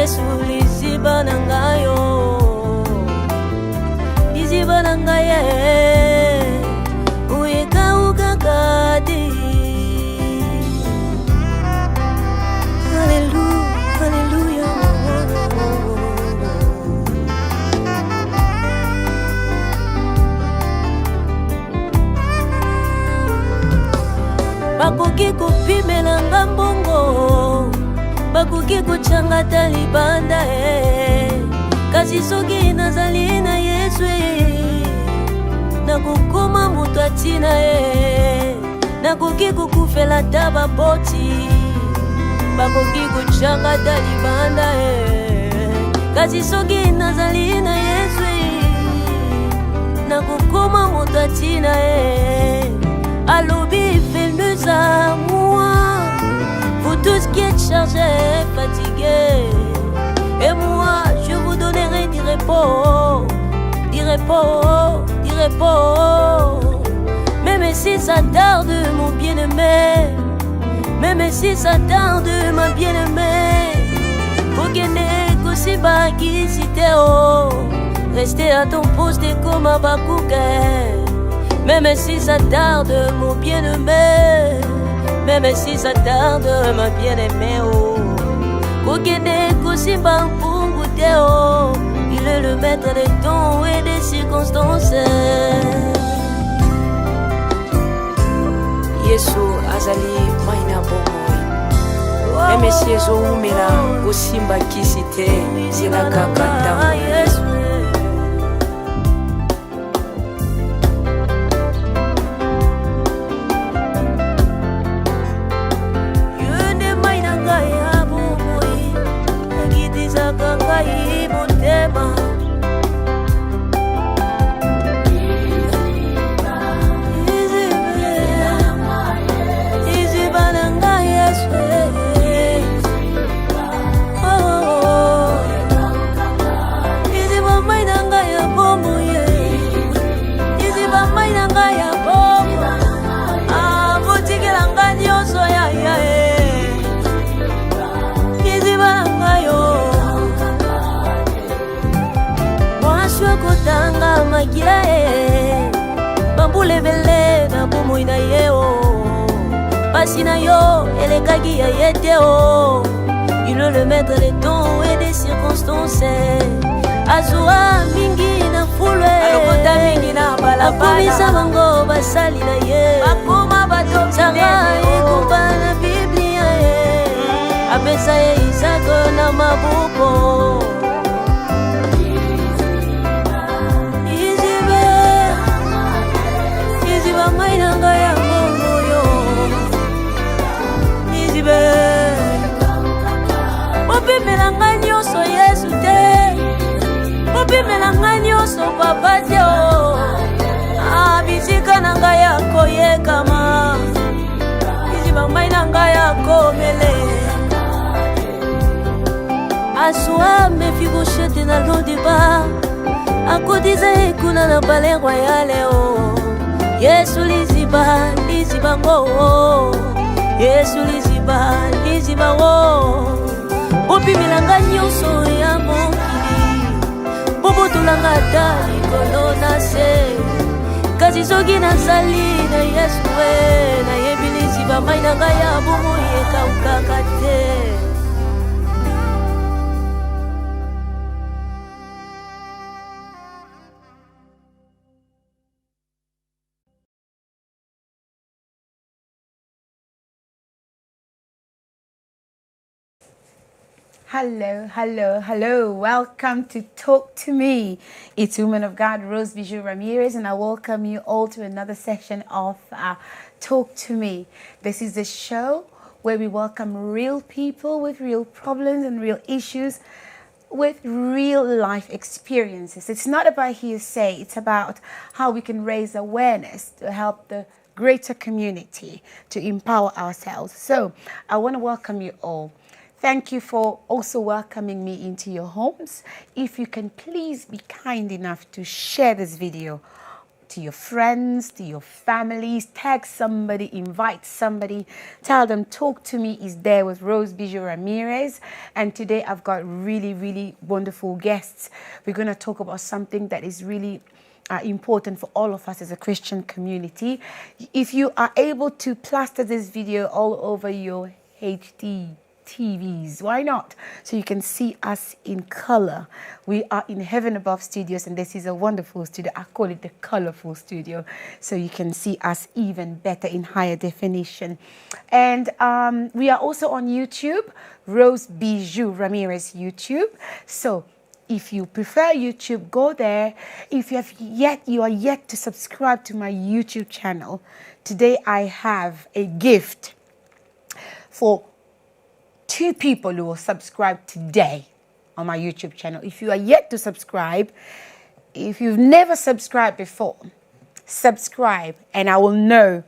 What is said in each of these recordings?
Yesu liziba nangayo, liziba nangaye, uika ukakadi. Hallelujah, hallelujah. Bakoki kupimela ngambongo, bakoki kuchangata libanda kasi soki nazali na Yesu nakokoma moto atina nakoki kukufela taba boti, bakoki kuchangata libanda kasi soki nazali na Yesu nakokoma moto atina alobi fais-le à moi, vous tous qui êtes chargés, fatigués, et moi je vous donnerai du repos, du repos, du repos. Même si ça tarde mon bien-aimé, même si ça tarde ma bien-aimée, pour qu'elle n'ait qu'aussi bas qui cité oh, restez à ton poste comme à Bakouké. Même si ça tarde mon bien-aimé, même si ça tarde ma bien-aimée oh, Kokene Kosiba Pungoute oh, il est le maître des temps et des circonstances. Yesu azali maina bomoy, même si ezo umela Kosimba kisite zina kakata. Bambule bele na bomo ina yeo, pasina yo elekaki ya yeteo. Il est le maître des temps et des circonstances. Azua mingi na fulwe, alokota mingi na balabala, akomisa bango basali na ye, akoma bato sanga ekomba na Biblia apesa ye Isaka na mabuko. Mainanga ya moyo nizibe opimelanga nyonso Yesu te, opimelanga nyonso papa te bisika nanga ya koyekama niziba mainanga ya komele aswa Mephibosheth na lodiba akodiza ekuna na palais royal Yesu liziba, liziba ngo, Yesu liziba, liziba ngo. Bopi milanga nyonso ya mokili, bobo tulanga ta likolo na se. Kasi soki nazali na Yesu na yebi liziba mainanga ya bomo yeka ukakate. Hello, hello, hello. Welcome to Talk to Me. It's Woman of God, Bijoux Ramires, and I welcome you all to another section of Talk to Me. This is the show where we welcome real people with real problems and real issues with real life experiences. It's not about hearsay. It's about how we can raise awareness to help the greater community, to empower ourselves. So I want to welcome you all. Thank you for also welcoming me into your homes. If you can please be kind enough to share this video to your friends, to your families. Tag somebody, invite somebody, tell them Talk to Me is there with Rose Bijoux Ramires. And today I've got really, really wonderful guests. We're going to talk about something that is really important for all of us as a Christian community. If you are able to plaster this video all over your HD TVs, why not? So you can see us in color. We are in Heaven Above Studios, and this is a wonderful studio. I call it the colorful studio, so you can see us even better in higher definition. And we are also on YouTube, Rose Bijoux Ramires YouTube. So if you prefer YouTube, go there. If you are yet to subscribe to my YouTube channel, today I have a gift for 2 people who will subscribe today on my YouTube channel. If you are yet to subscribe, if you've never subscribed before, subscribe, and I will know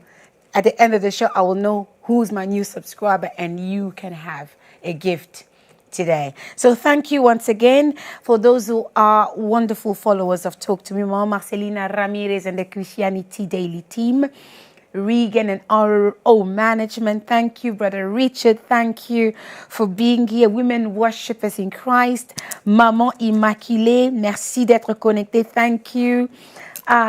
at the end of the show, I will know who's my new subscriber, and you can have a gift today. So thank you once again for those who are wonderful followers of Talk to Me. Mama Marcelina Ramires and the Christianity Daily team. Regan and RO Management, thank you. Brother Richard, thank you for being here. Women Worshippers in Christ. Maman Immaculée, merci d'être connectée, thank you.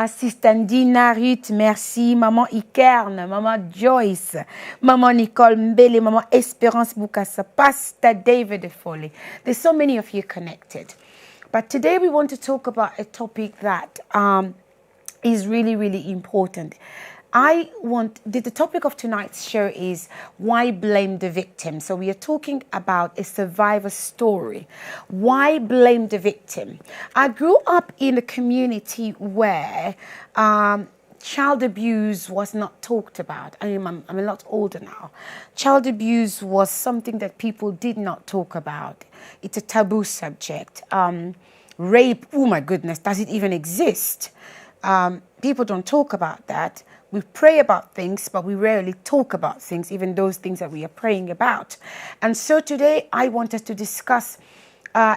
Sister Dina Ruth, merci. Maman Ikerne, Maman Joyce, Maman Nicole Mbele, Maman Espérance Bukasa, Pastor David Foley. There's so many of you connected. But today we want to talk about a topic that is really, really important. The topic of tonight's show is why blame the victim. So we are talking about a survivor story. Why blame the victim? I grew up in a community where child abuse was not talked about. I mean, I'm a lot older now. Child abuse was something that people did not talk about. It's a taboo subject. Rape, oh my goodness, does it even exist? People don't talk about that. We pray about things, but we rarely talk about things, even those things that we are praying about. And so today I want us to discuss,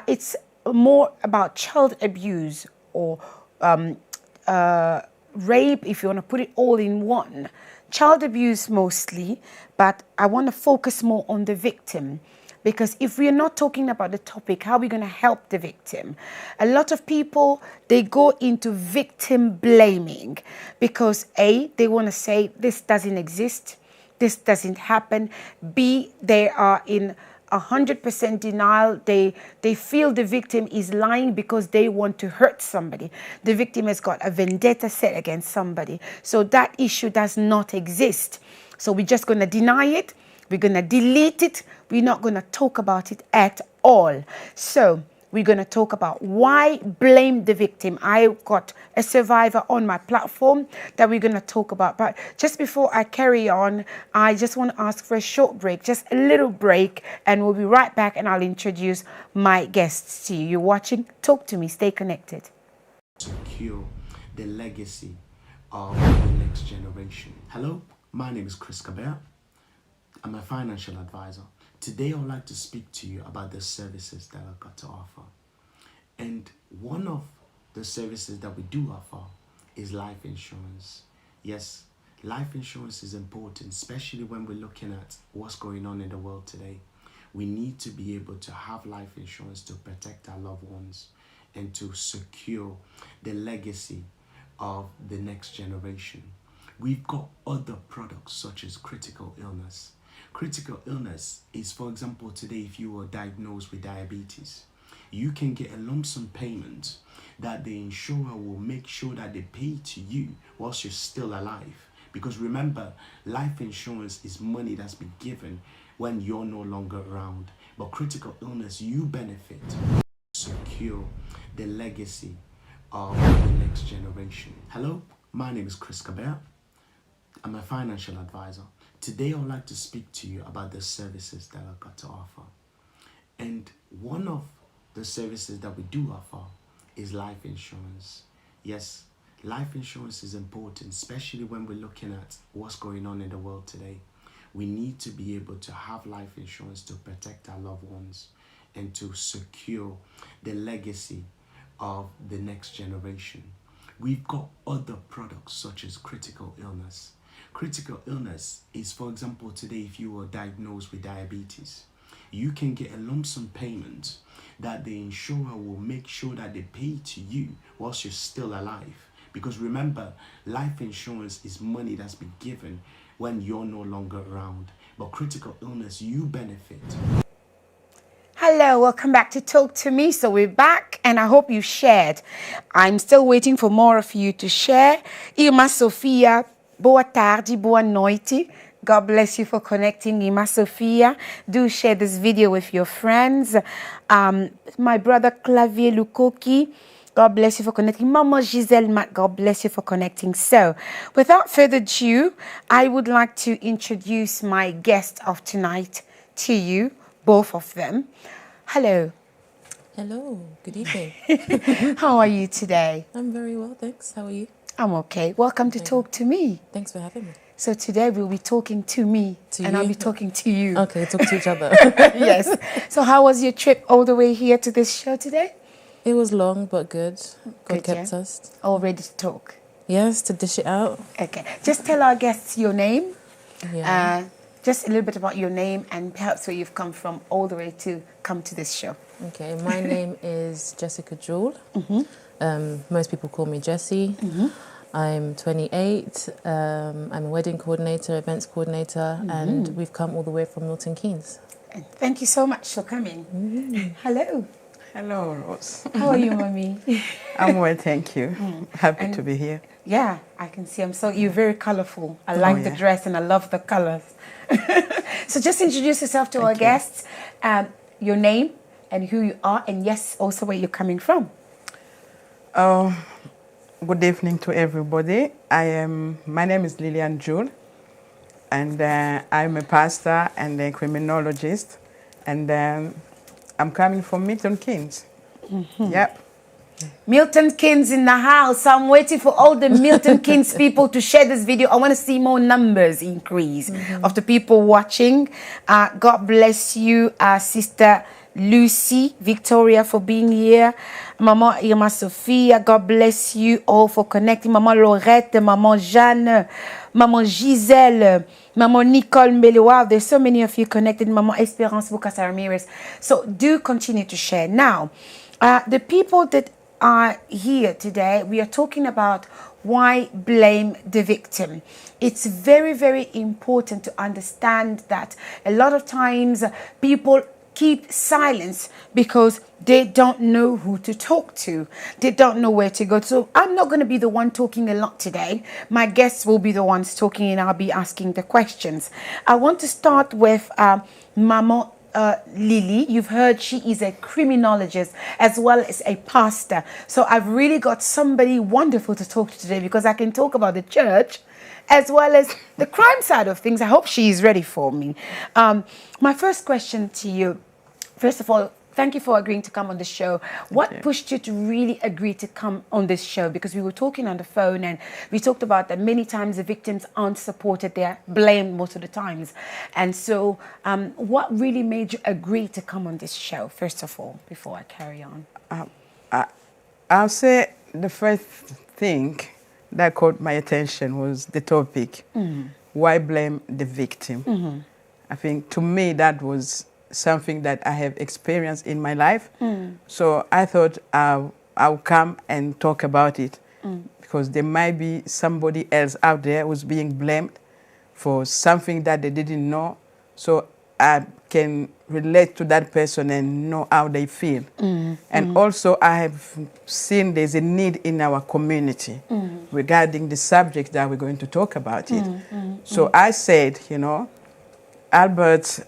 it's more about child abuse or rape, if you want to put it all in one. Child abuse mostly, but I want to focus more on the victim. Because if we are not talking about the topic, how are we going to help the victim? A lot of people, they go into victim blaming because A, they want to say this doesn't exist, this doesn't happen. B, they are in 100% denial. They feel the victim is lying because they want to hurt somebody. The victim has got a vendetta set against somebody. So that issue does not exist. So we're just going to deny it. We're going to delete it. We're not going to talk about it at all. So we're going to talk about why blame the victim. I've got a survivor on my platform that we're going to talk about. But just before I carry on, I just want to ask for a short break, just a little break, and we'll be right back and I'll introduce my guests to you. You're watching Talk to Me. Stay connected. Secure the legacy of the next generation. Hello, my name is Chris Cabert. I'm a financial advisor. Today, I would like to speak to you about the services that I've got to offer. And one of the services that we do offer is life insurance. Yes, life insurance is important, especially when we're looking at what's going on in the world today. We need to be able to have life insurance to protect our loved ones and to secure the legacy of the next generation. We've got other products such as critical illness. Critical illness is for example today if you are diagnosed with diabetes, you can get a lump sum payment that they insure will make sure that they pay to you whilst you're still alive because remember, life insurance is money that's been given when you're no longer around. But critical illness, you benefit. We've got other products such as critical illness. Critical illness is, for example, today if you are diagnosed with diabetes, you can get a lump sum payment that the insurer will make sure that they pay to you whilst you're still alive. Because remember, life insurance is money that's been given when you're no longer around. But critical illness, you benefit. Secure the legacy of the next generation. Hello, my name is Chris Cabert. I'm a financial advisor. Today, I would like to speak to you about the services that I've got to offer. And one of the services that we do offer is life insurance. Yes, life insurance is important, especially when we're looking at what's going on in the world today. We need to be able to have life insurance to protect our loved ones and to secure the legacy of the next generation. we've got other products such as critical illness. Critical illness is, for example, today if you were diagnosed with diabetes, you can get a lump sum payment that the insurer will make sure that they pay to you whilst you're still alive. Because remember, life insurance is money that's been given when you're no longer around. But critical illness, you benefit. Hello, welcome back to Talk to Me. So we're back and I hope you shared. I'm still waiting for more of you to share. Irma Sofia, boa tarde, boa noite. God bless you for connecting, Irma Sofia. Do share this video with your friends. My brother Clavier Lukoki, God bless you for connecting. Mama Giselle Matt, God bless you for connecting. So, without further ado, I would like to introduce my guest of tonight to you, both of them. Hello. Hello, good evening. How are you today? I'm very well, thanks. How are you? I'm okay. Welcome to Talk to Me. Thanks for having me. So today we'll be talking to me and I'll be talking to you. Okay, talk to each other. Yes. So how was your trip all the way here to this show today? It was long but good. God Good, kept yeah? us. All ready to talk? Yes, to dish it out. Okay. Just tell our guests your name. Yeah. Just a little bit about your name and perhaps where you've come from all the way to come to this show. Okay, my name is Jessica JULE. Most people call me Jessie. I'm 28. I'm a wedding coordinator, events coordinator, and we've come all the way from Milton Keynes. And thank you so much for coming. Hello. Hello, Rose. How are you, Mommy? I'm well, thank you. Happy to be here. Yeah, I can see. You're very colorful. I like the dress and I love the colors. So just introduce yourself to our guests, your name and who you are, and yes, also where you're coming from. Good evening to everybody. My name is LILIANE JULE, and I'm a pastor and a criminologist, and I'm coming from Milton Keynes. Yep. Milton Keynes in the house. I'm waiting for all the Milton Keynes people to share this video. I want to see more numbers increase of the people watching. God bless you, Sister Lucy, Victoria for being here. Mama Irma Sophia, God bless you all for connecting. Mama Laurette, Mama Jeanne, Mama Giselle, Mama Nicole Mbele. Wow, there's so many of you connected. Mama Esperance Bukasa Ramires. So do continue to share. Now, the people that are here today, we are talking about why blame the victim. It's very, very important to understand that a lot of times people keep silence because they don't know who to talk to. They don't know where to go. So I'm not going to be the one talking a lot today. My guests will be the ones talking and I'll be asking the questions. I want to start with Mama Lily. You've heard she is a criminologist as well as a pastor. So I've really got somebody wonderful to talk to today because I can talk about the church as well as the crime side of things. I hope she is ready for me. My first question to you, first of all, thank you for agreeing to come on the show. What pushed you to really agree to come on this show? Because we were talking on the phone and we talked about that many times the victims aren't supported. They're blamed most of the times. And so what really made you agree to come on this show, first of all, before I carry on? I'll say the first thing that caught my attention was the topic, why blame the victim? I think to me that was something that I have experienced in my life. So I thought I'll come and talk about it because there might be somebody else out there who's being blamed for something that they didn't know. So I can relate to that person and know how they feel. And also I have seen there's a need in our community regarding the subject that we're going to talk about it. So I said, you know, Albert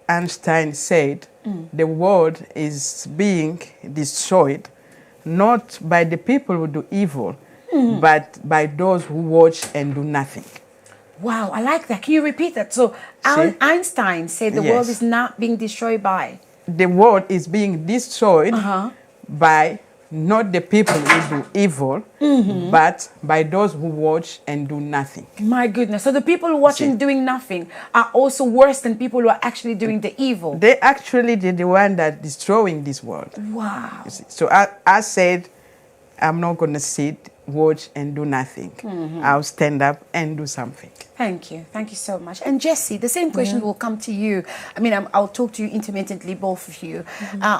Einstein said, the world is being destroyed not by the people who do evil, but by those who watch and do nothing. Wow, I like that. Can you repeat that? So Einstein said the world is not being destroyed by? The world is being destroyed by not the people who do evil, but by those who watch and do nothing. My goodness. So the people watching doing nothing are also worse than people who are actually doing the evil. They actually did the one that destroying this world. Wow. So I said, I'm not going to sit, watch, and do nothing. I'll stand up and do something. Thank you. Thank you so much. And Jessy, the same question will come to you. I mean, I'll talk to you intermittently, both of you.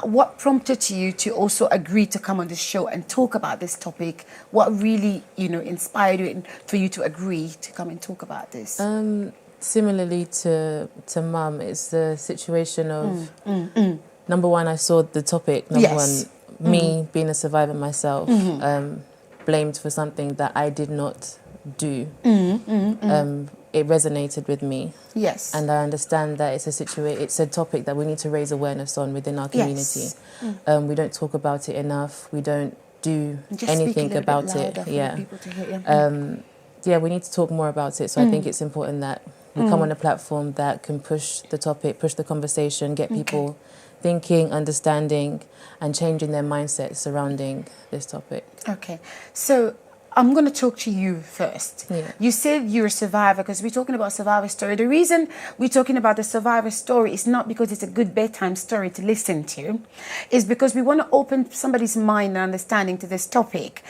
What prompted you to also agree to come on the show and talk about this topic? What really, inspired you for you to agree to come and talk about this? Similarly to Mum, it's the situation of, number one, I saw the topic, number one, me being a survivor myself, blamed for something that I did not do. It resonated with me. Yes. And I understand that it's a topic that we need to raise awareness on within our community. We don't talk about it enough. We don't do anything about it. We need to talk more about it. So I think it's important that we come on a platform that can push the topic, push the conversation, get people thinking, understanding, and changing their mindset surrounding this topic. Okay. So I'm going to talk to you first. Yeah. You said you're a survivor because we're talking about survivor story. The reason we're talking about the survivor story is not because it's a good bedtime story to listen to. It's because we want to open somebody's mind and understanding to this topic.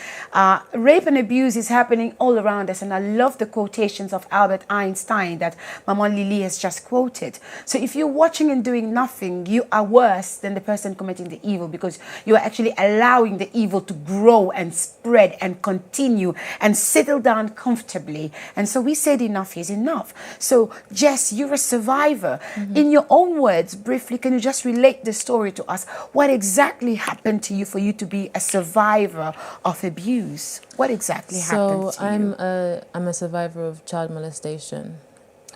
Rape and abuse is happening all around us, and I love the quotations of Albert Einstein that Mama Lily has just quoted. So if you're watching and doing nothing, you are worse than the person committing the evil, because you are actually allowing the evil to grow and spread and continue and settle down comfortably. And so we said enough is enough. So Jess, you're a survivor. In your own words, briefly, can you just relate the story to us? What exactly happened to you for you to be a survivor of abuse? What exactly happened to you? So I'm a survivor of child molestation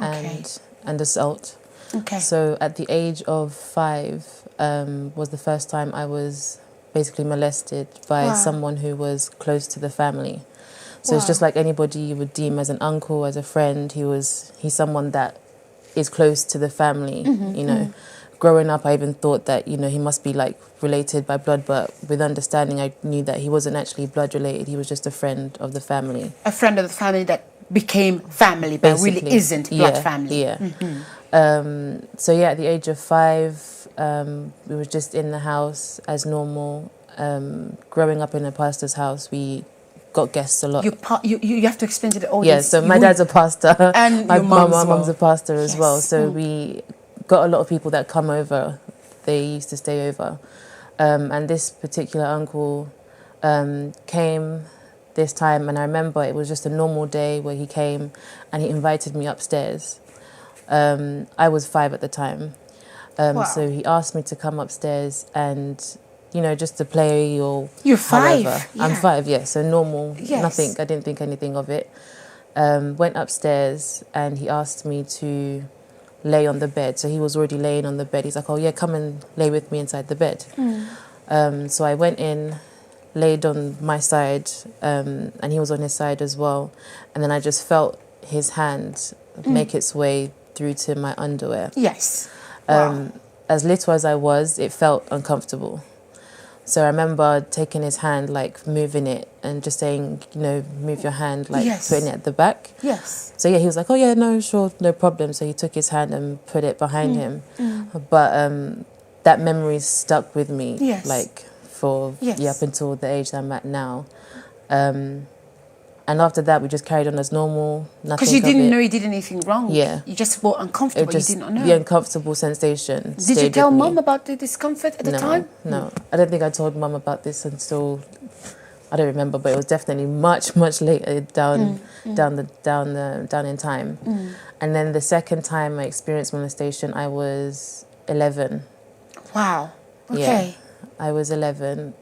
and assault. Okay. So at the age of 5 was the first time I was basically molested by someone who was close to the family. So it's just like anybody you would deem as an uncle, as a friend. He's someone that is close to the family, Growing up, I even thought that, he must be like related by blood, but with understanding, I knew that he wasn't actually blood related. He was just a friend of the family. A friend of the family that became family, but Basically, really isn't blood family. Yeah. So at the age of 5, we were just in the house as normal. Growing up in a pastor's house, we got guests a lot. You have to explain to the audience. Yeah, so my dad's a pastor, and my mum's mum's a pastor as well. So Mm. we got a lot of people that come over. They used to stay over. And this particular uncle came this time, and I remember it was just a normal day where he came and he invited me upstairs. I was 5 at the time. So he asked me to come upstairs and, just to play or You're 5. however. Yeah. I'm 5, yes, so normal, Yes. nothing. I didn't think anything of it. Went upstairs and he asked me to lay on the bed. So he was already laying on the bed. He's like, oh yeah, come and lay with me inside the bed. So I went in, laid on my side, and he was on his side as well. And then I just felt his hand make its way through to my underwear. Yes. As little as I was, it felt uncomfortable. So I remember taking his hand, like moving it and just saying, move your hand, like Yes. putting it at the back. Yes. So he was like, oh yeah, no, sure, no problem. So he took his hand and put it behind him. But that memory stuck with me, Yes. like for Yes. up until the age that I'm at now. And after that, we just carried on as normal. Nothing. Because you didn't know you did anything wrong. Yeah. You just felt uncomfortable. You did not know. The uncomfortable sensation. Did you stayed tell with me. Mum about the discomfort at the time? No, I don't think I told Mum about this until I don't remember, but it was definitely much later down in time. And then the second time I experienced molestation, I was 11. Wow. Okay. Yeah, I was 11.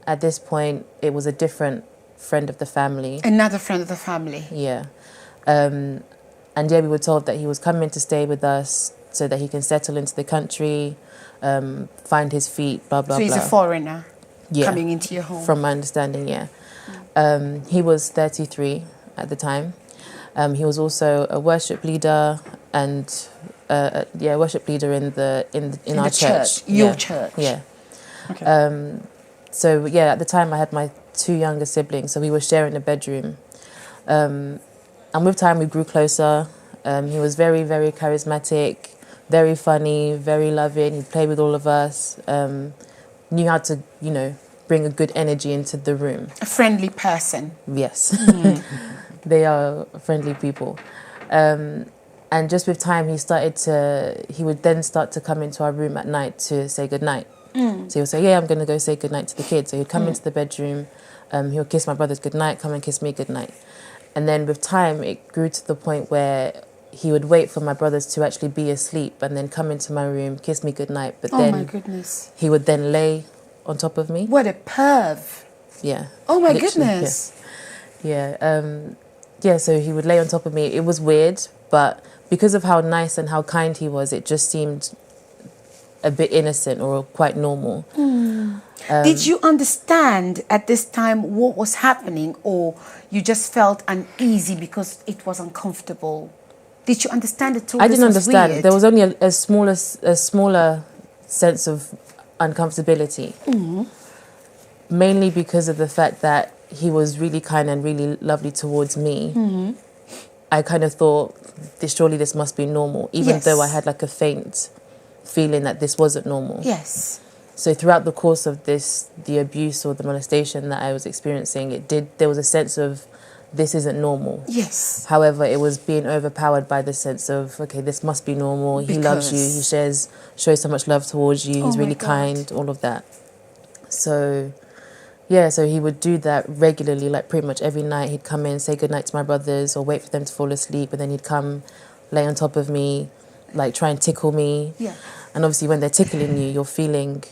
At this point, it was a different friend of the family. Another friend of the family. Yeah. And we were told that he was coming to stay with us so that he can settle into the country, find his feet, blah, blah, So he's blah. a foreigner Yeah. coming into your home. From my understanding, yeah. He was 33 at the time. He was also a worship leader and worship leader in our the church. Your church. Yeah. Okay. At the time I had my 2 younger siblings, so we were sharing a bedroom. And with time we grew closer. He was very, very charismatic, very funny, very loving. He played with all of us. Knew how to, bring a good energy into the room. A friendly person. Yes. They are friendly people. And just with time, he would then start to come into our room at night to say goodnight. So he'll say, yeah, I'm going to go say goodnight to the kids. So he'd come into the bedroom, he'll kiss my brothers goodnight, come and kiss me goodnight. And then with time, it grew to the point where he would wait for my brothers to actually be asleep and then come into my room, kiss me goodnight. But then my goodness. He would then lay on top of me. What a perv. Yeah. Oh my Literally, goodness. Yeah. So he would lay on top of me. It was weird, but because of how nice and how kind he was, it just seemed a bit innocent or quite normal. Did you understand at this time what was happening, or you just felt uneasy because it was uncomfortable? Did you understand it all? I didn't understand. Weird? There was only a smaller sense of uncomfortability. Mainly because of the fact that he was really kind and really lovely towards me. I kind of thought, surely this must be normal, even though I had like a faint feeling that this wasn't normal. Yes. So throughout the course of this, the abuse or the molestation that I was experiencing, there was a sense of this isn't normal. Yes. However, it was being overpowered by the sense of, okay, this must be normal. He loves you. He shows so much love towards you. He's really kind, all of that. So, yeah, so he would do that regularly, like pretty much every night. He'd come in, say goodnight to my brothers or wait for them to fall asleep. And then he'd come, lay on top of me, like try and tickle me. Yeah. And obviously when they're tickling you, you're feeling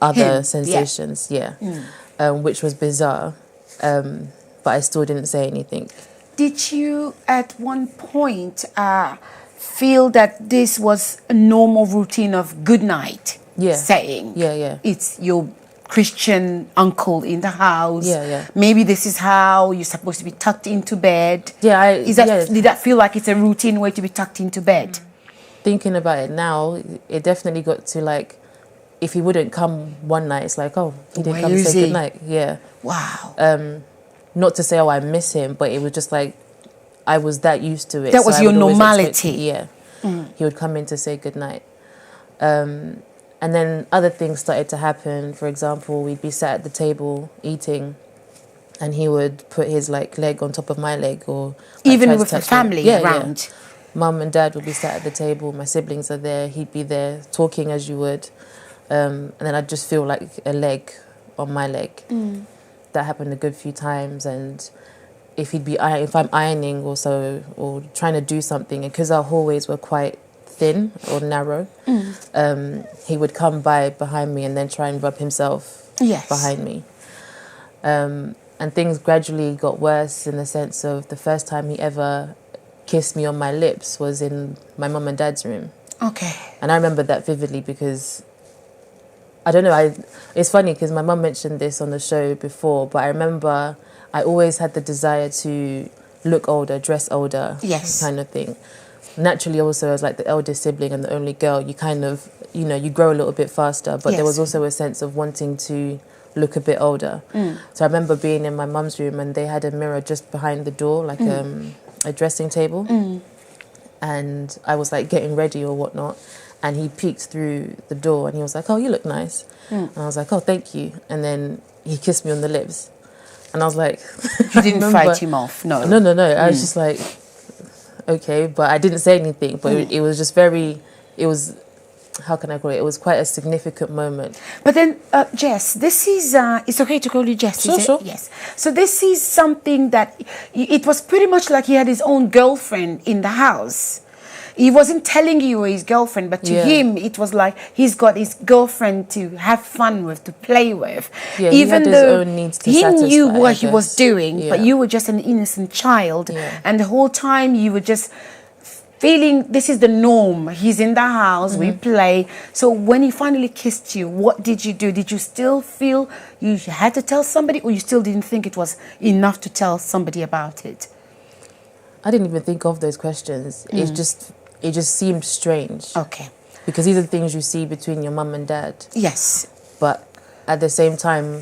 other sensations, which was bizarre. But I still didn't say anything. Did you at one point feel that this was a normal routine of good night saying? Yeah. It's your Christian uncle in the house. Yeah. Maybe this is how you're supposed to be tucked into bed. Yeah. Did that feel like it's a routine way to be tucked into bed? Thinking about it now, it definitely got to like, if he wouldn't come one night, it's like, oh, he didn't come and say good night. Yeah. Wow. Not to say, oh, I miss him, but it was just like, I was that used to it. That was your normality. He would come in to say goodnight. And then other things started to happen. For example, we'd be sat at the table eating and he would put his like leg on top of my leg, or even with the family around. Yeah. Mum and dad would be sat at the table. My siblings are there. He'd be there talking as you would. And then I'd just feel like a leg on my leg. That happened a good few times. And if I'm ironing or trying to do something, and because our hallways were quite thin or narrow, he would come by behind me and then try and rub himself behind me. And things gradually got worse in the sense of the first time he ever kissed me on my lips was in my mum and dad's room. Okay. And I remember that vividly because I don't know, it's funny because my mum mentioned this on the show before, but I remember I always had the desire to look older, dress older, kind of thing. Naturally, also, as like the eldest sibling and the only girl, you kind of, you grow a little bit faster, but there was also a sense of wanting to look a bit older. So I remember being in my mum's room and they had a mirror just behind the door, like a dressing table. And I was like getting ready or whatnot. And he peeked through the door and he was like, oh, you look nice. And I was like, oh, thank you. And then he kissed me on the lips. And I was like... You didn't fight him off, no? No. I was just like, okay. But I didn't say anything. But it was just how can I call it? It was quite a significant moment. But then, Jess, this is... it's okay to call you Jess, is it? Sure. Yes. So this is something that... It was pretty much like he had his own girlfriend in the house. He wasn't telling you were his girlfriend, but to him, it was like he's got his girlfriend to have fun with, to play with. Yeah, even he had though his own needs to he satisfy, knew what he was doing, Yeah. but you were just an innocent child. And the whole time you were just feeling this is the norm. He's in the house, we play. So when he finally kissed you, what did you do? Did you still feel you had to tell somebody, or you still didn't think it was enough to tell somebody about it? I didn't even think of those questions. It just seemed strange. Okay. Because these are the things you see between your mum and dad. Yes. But at the same time,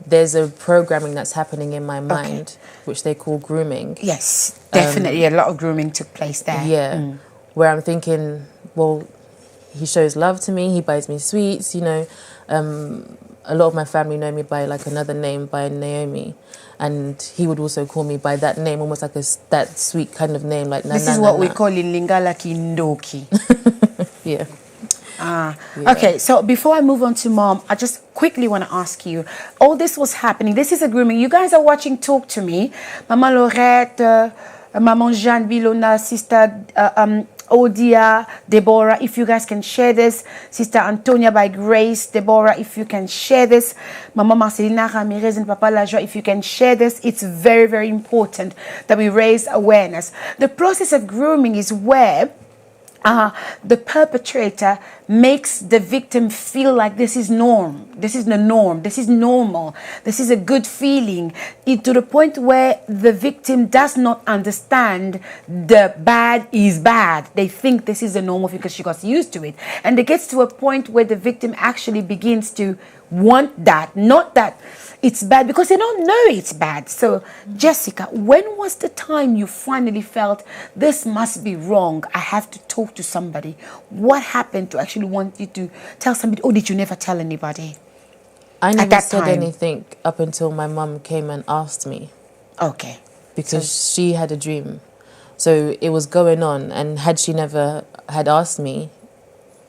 there's a programming that's happening in my mind, which they call grooming. Yes, definitely a lot of grooming took place there. Yeah, where I'm thinking, well, he shows love to me, he buys me sweets, a lot of my family know me by like another name, by Naomi, and he would also call me by that name, almost like that sweet kind of name, like This is what we call in Lingala Kindoki. Yeah. Okay, so before I move on to Mom, I just quickly want to ask you, all this was happening, this is a grooming. You guys are watching Talk to Me. Mama Laurette, Maman Jeanne Bilona, Sister Odia, Deborah, if you guys can share this. Sister Antonia by Grace, Deborah, if you can share this. Mama Marcelina Ramires and Papa Lajoie, if you can share this. It's very, very important that we raise awareness. The process of grooming is where the perpetrator makes the victim feel like this is norm. This is the norm. This is normal. This is a good feeling. To the point where the victim does not understand the bad is bad. They think this is a normal thing because she got used to it. And it gets to a point where the victim actually begins to want that, not that it's bad, because they don't know it's bad. So, Jessica, when was the time you finally felt this must be wrong? I have to talk to somebody. What happened to actually want you to tell somebody? Or did you never tell anybody? I never said anything up until my mum came and asked me. Okay. Because she had a dream. So it was going on, and had she never had asked me,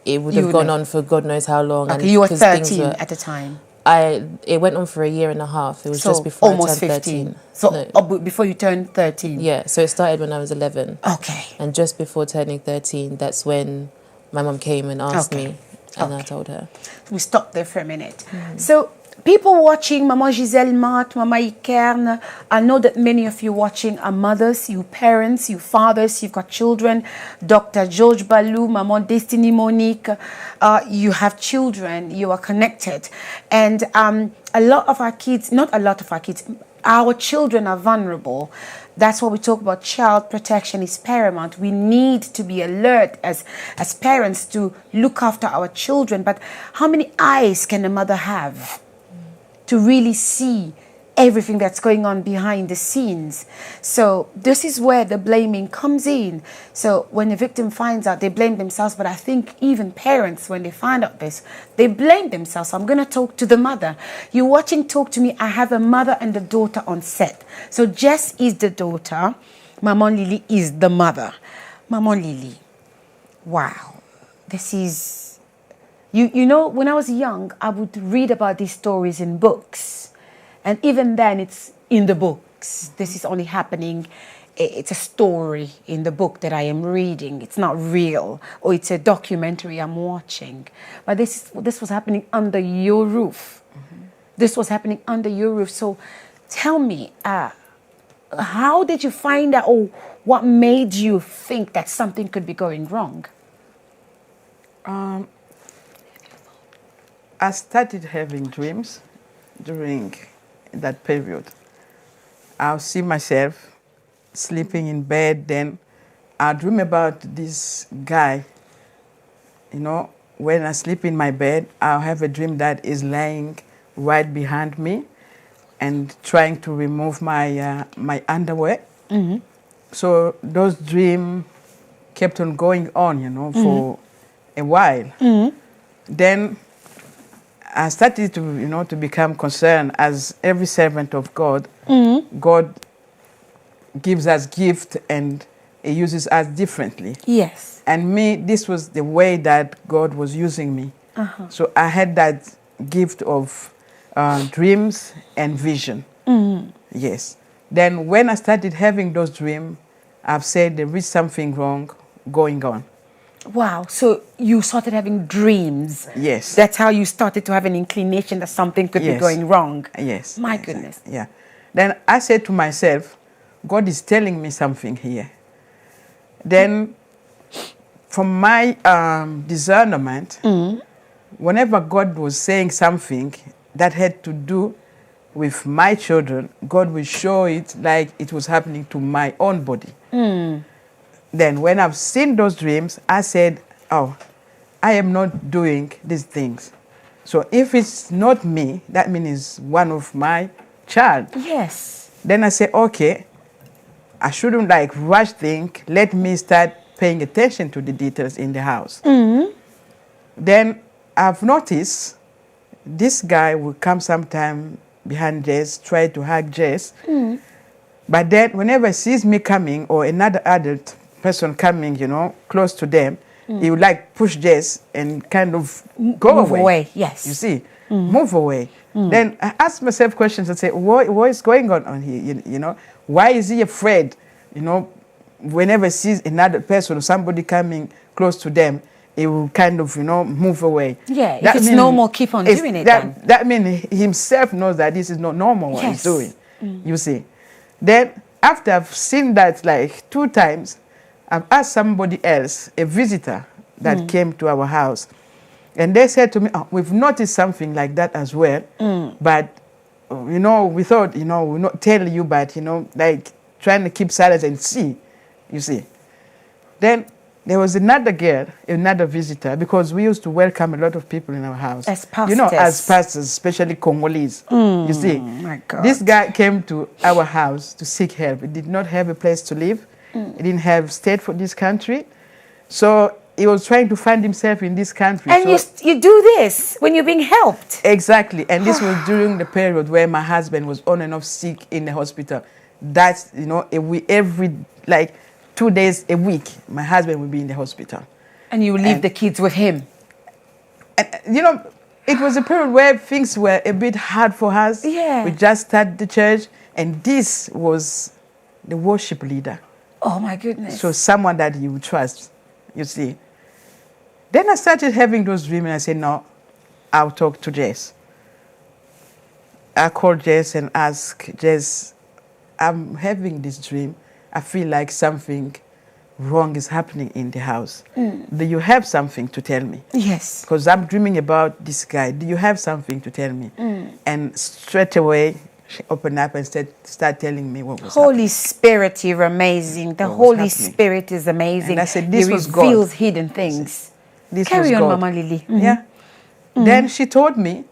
it would have gone on for God knows how long. Okay, and you were 13 at the time. It went on for a year and a half. It was just before almost I turned 15. 13. So No. Before you turned 13. Yeah, so it started when I was 11. Okay. And just before turning 13, that's when my mum came and asked me, and I told her. We stopped there for a minute. So people watching, Mama Giselle Mat, Mama Ikerne, I know that many of you watching are mothers, you parents, you fathers, you've got children. Dr. George Balou, Maman Destiny Monique, you have children, you are connected. And a lot of our kids, not a lot of our kids, our children are vulnerable. That's why we talk about child protection is paramount. We need to be alert as parents to look after our children. But how many eyes can a mother have to really see everything that's going on behind the scenes? So this is where the blaming comes in. So when the victim finds out, they blame themselves. But I think even parents, when they find out this, they blame themselves. So I'm going to talk to the mother. You're watching Talk to Me. I have a mother and a daughter on set. So Jess is the daughter. Maman Lily is the mother. Maman Lily, wow. This is... You know, when I was young, I would read about these stories in books. And even then, it's in the books. This is only happening. It's a story in the book that I am reading. It's not real. Or it's a documentary I'm watching. But this was happening under your roof. This was happening under your roof. So tell me, how did you find out, or what made you think that something could be going wrong? I started having dreams during that period. I'll see myself sleeping in bed, then I dream about this guy. You know, when I sleep in my bed, I'll have a dream that is lying right behind me and trying to remove my my underwear. So those dreams kept on going on, you know, for a while. Then I started to, you know, to become concerned. As every servant of God, God gives us gift and He uses us differently. Yes. And me, this was the way that God was using me. So I had that gift of dreams and vision. Yes. Then when I started having those dreams, I've said there is something wrong going on. Wow. So you started having dreams. Yes. That's how you started to have an inclination that something could be going wrong. Yes. My exactly. goodness. Yeah. Then I said to myself, God is telling me something here. Then from my discernment, whenever God was saying something that had to do with my children, God will show it like it was happening to my own body. Then when I've seen those dreams, I said, oh, I am not doing these things. So if it's not me, that means it's one of my child. Yes. Then I said, okay, I shouldn't like rush think. Let me start paying attention to the details in the house. Then I've noticed this guy will come sometime behind Jess, try to hug Jess. But then whenever he sees me coming or another adult person coming, you know, close to them, he would like push Jess and kind of go Move away. Yes. You see, move away. Then I ask myself questions and say, what is going on here? You know, why is he afraid? You know, whenever he sees another person or somebody coming close to them, he will kind of, you know, move away. Yeah, if it's normal, keep on doing it then. That means he himself knows that this is not normal what he's doing. You see. Then after I've seen that like 2 times, I've asked somebody else, a visitor that came to our house, and they said to me, oh, we've noticed something like that as well, but, you know, we thought, you know, we'll not tell you, but, you know, like trying to keep silence and see, you see. Then there was another girl, another visitor, because we used to welcome a lot of people in our house. As pastors. You know, as pastors, especially Congolese. You see, my God. this guy came to our house to seek help. He did not have a place to live. He didn't have state for this country. So he was trying to find himself in this country. And so, you do this when you're being helped. exactly. And this was during the period where my husband was on and off sick in the hospital. That's, you know, every, like, 2 days a week, my husband would be in the hospital. And you leave the kids with him. And, you know, it was a period where things were a bit hard for us. Yeah. We just started the church, and this was the worship leader. Oh, my goodness. So someone that you trust, you see. Then I started having those dreams, and I said, no, I'll talk to Jess. I called Jess and asked, Jess, I'm having this dream. I feel like something wrong is happening in the house. Do you have something to tell me? Yes. Because I'm dreaming about this guy. Do you have something to tell me? And straight away, she opened up and start telling me what was Holy Spirit, you're amazing. The What was Holy happening. Spirit is amazing. And I said, this He was God. reveals hidden things. This Carry was on, God. Mama Lily. Yeah. Then she told me,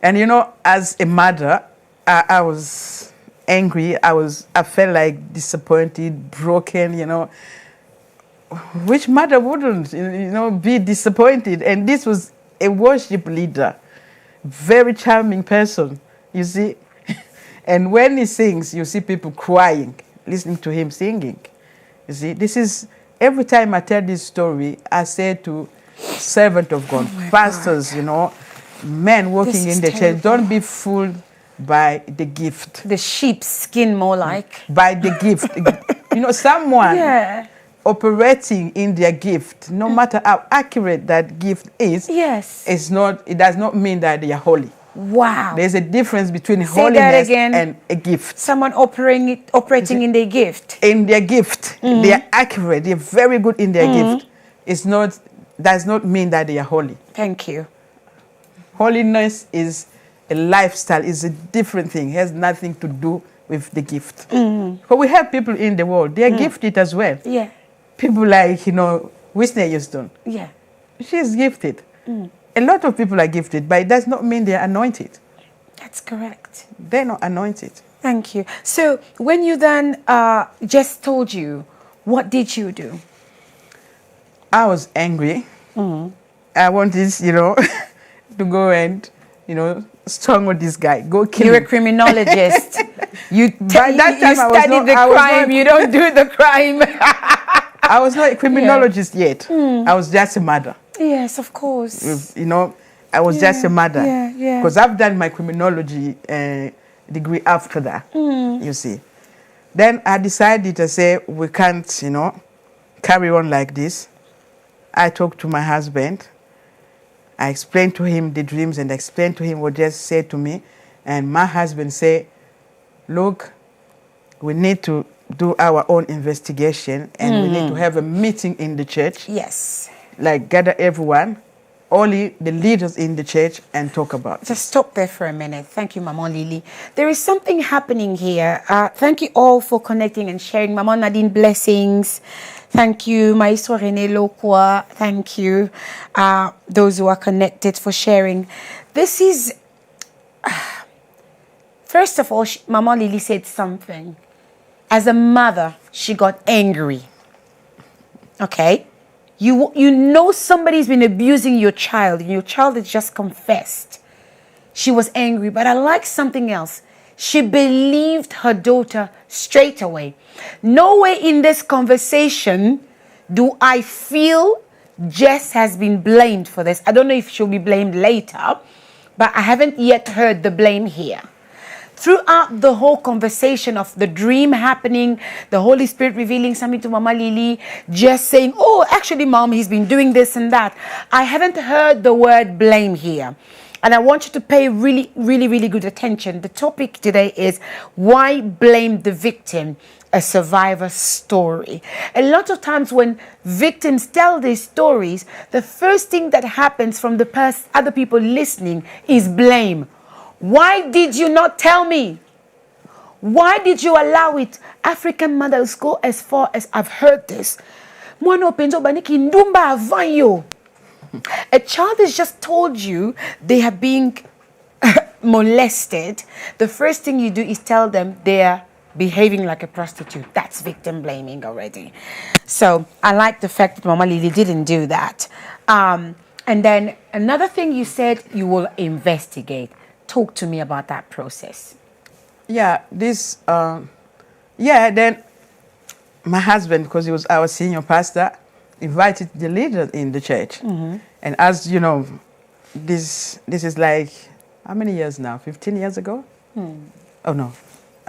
and you know, as a mother, I was angry. I felt like disappointed, broken, you know. Which mother wouldn't, you know, be disappointed? And this was a worship leader, very charming person, you see. And when he sings, you see people crying, listening to him singing. You see, this is, every time I tell this story, I say to servant of God, pastors, you know, men working in the church, don't be fooled by the gift. The sheep's skin, more like. By the gift. You know, someone operating in their gift, no matter how accurate that gift is, it does not mean that they are holy. Wow. There's a difference between Say holiness that again. and a gift. Someone operating in their gift. In their gift, they are accurate. They're very good in their gift. Does not mean that they are holy. Thank you. Holiness is a lifestyle. Is a different thing. It has nothing to do with the gift. But we have people in the world. They are gifted as well. Yeah. People like, you know, Whitney Houston. Yeah. She's gifted. A lot of people are gifted, but it does not mean they're anointed. That's correct. They're not anointed. Thank you. So when you then just told you, what did you do? I was angry. I wanted, you know, to go and, you know, strong with this guy. Go kill him. You're a criminologist. You studied the crime. You don't do the crime. I was not a criminologist yet. I was just a mother. Yes, of course. You know, I was just a mother. Yeah. Because I've done my criminology degree after that, you see. Then I decided to say, we can't, you know, carry on like this. I talked to my husband. I explained to him the dreams and explained to him what Jess said to me. And my husband said, look, we need to do our own investigation and we need to have a meeting in the church. Yes. Like gather everyone, only the leaders in the church, and talk about it. Just stop there for a minute. Thank you, Maman Lily. There is something happening here. Thank you all for connecting and sharing. Maman Nadine, blessings. Thank you, Maestro René Lokwa. Thank you, those who are connected, for sharing. This is, first of all, Maman Lily said something. As a mother, she got angry. Okay? You know somebody's been abusing your child, and your child has just confessed. she was angry, but I like something else. She believed her daughter straight away. Nowhere in this conversation do I feel Jess has been blamed for this. I don't know if she'll be blamed later, but I haven't yet heard the blame here. Throughout the whole conversation of the dream happening, the Holy Spirit revealing something to Mama Lily, Jess saying, oh, actually, Mom, he's been doing this and that. I haven't heard the word blame here. And I want you to pay really, really, really good attention. The topic today is why blame the victim? A survivor story. A lot of times when victims tell these stories, the first thing that happens from the other people listening is blame. Why did you not tell me? Why did you allow it? African mothers go as far as I've heard this. A child has just told you they are being molested. The first thing you do is tell them they are behaving like a prostitute. That's victim blaming already. So I like the fact that Mama Lily didn't do that. And then another thing you said, you will investigate. Talk to me about that process. Yeah, then my husband, because he was our senior pastor, invited the leaders in the church. And as you know, this is like, how many years now? 15 years ago? Oh, no.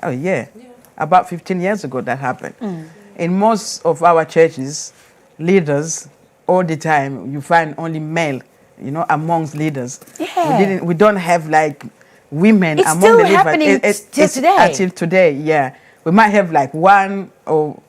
Oh, yeah. About 15 years ago that happened. In most of our churches, leaders, all the time, you find only male, amongst leaders. Yeah. We don't have like women it's among still the leaders. happening till today. Until today, yeah. We might have like one or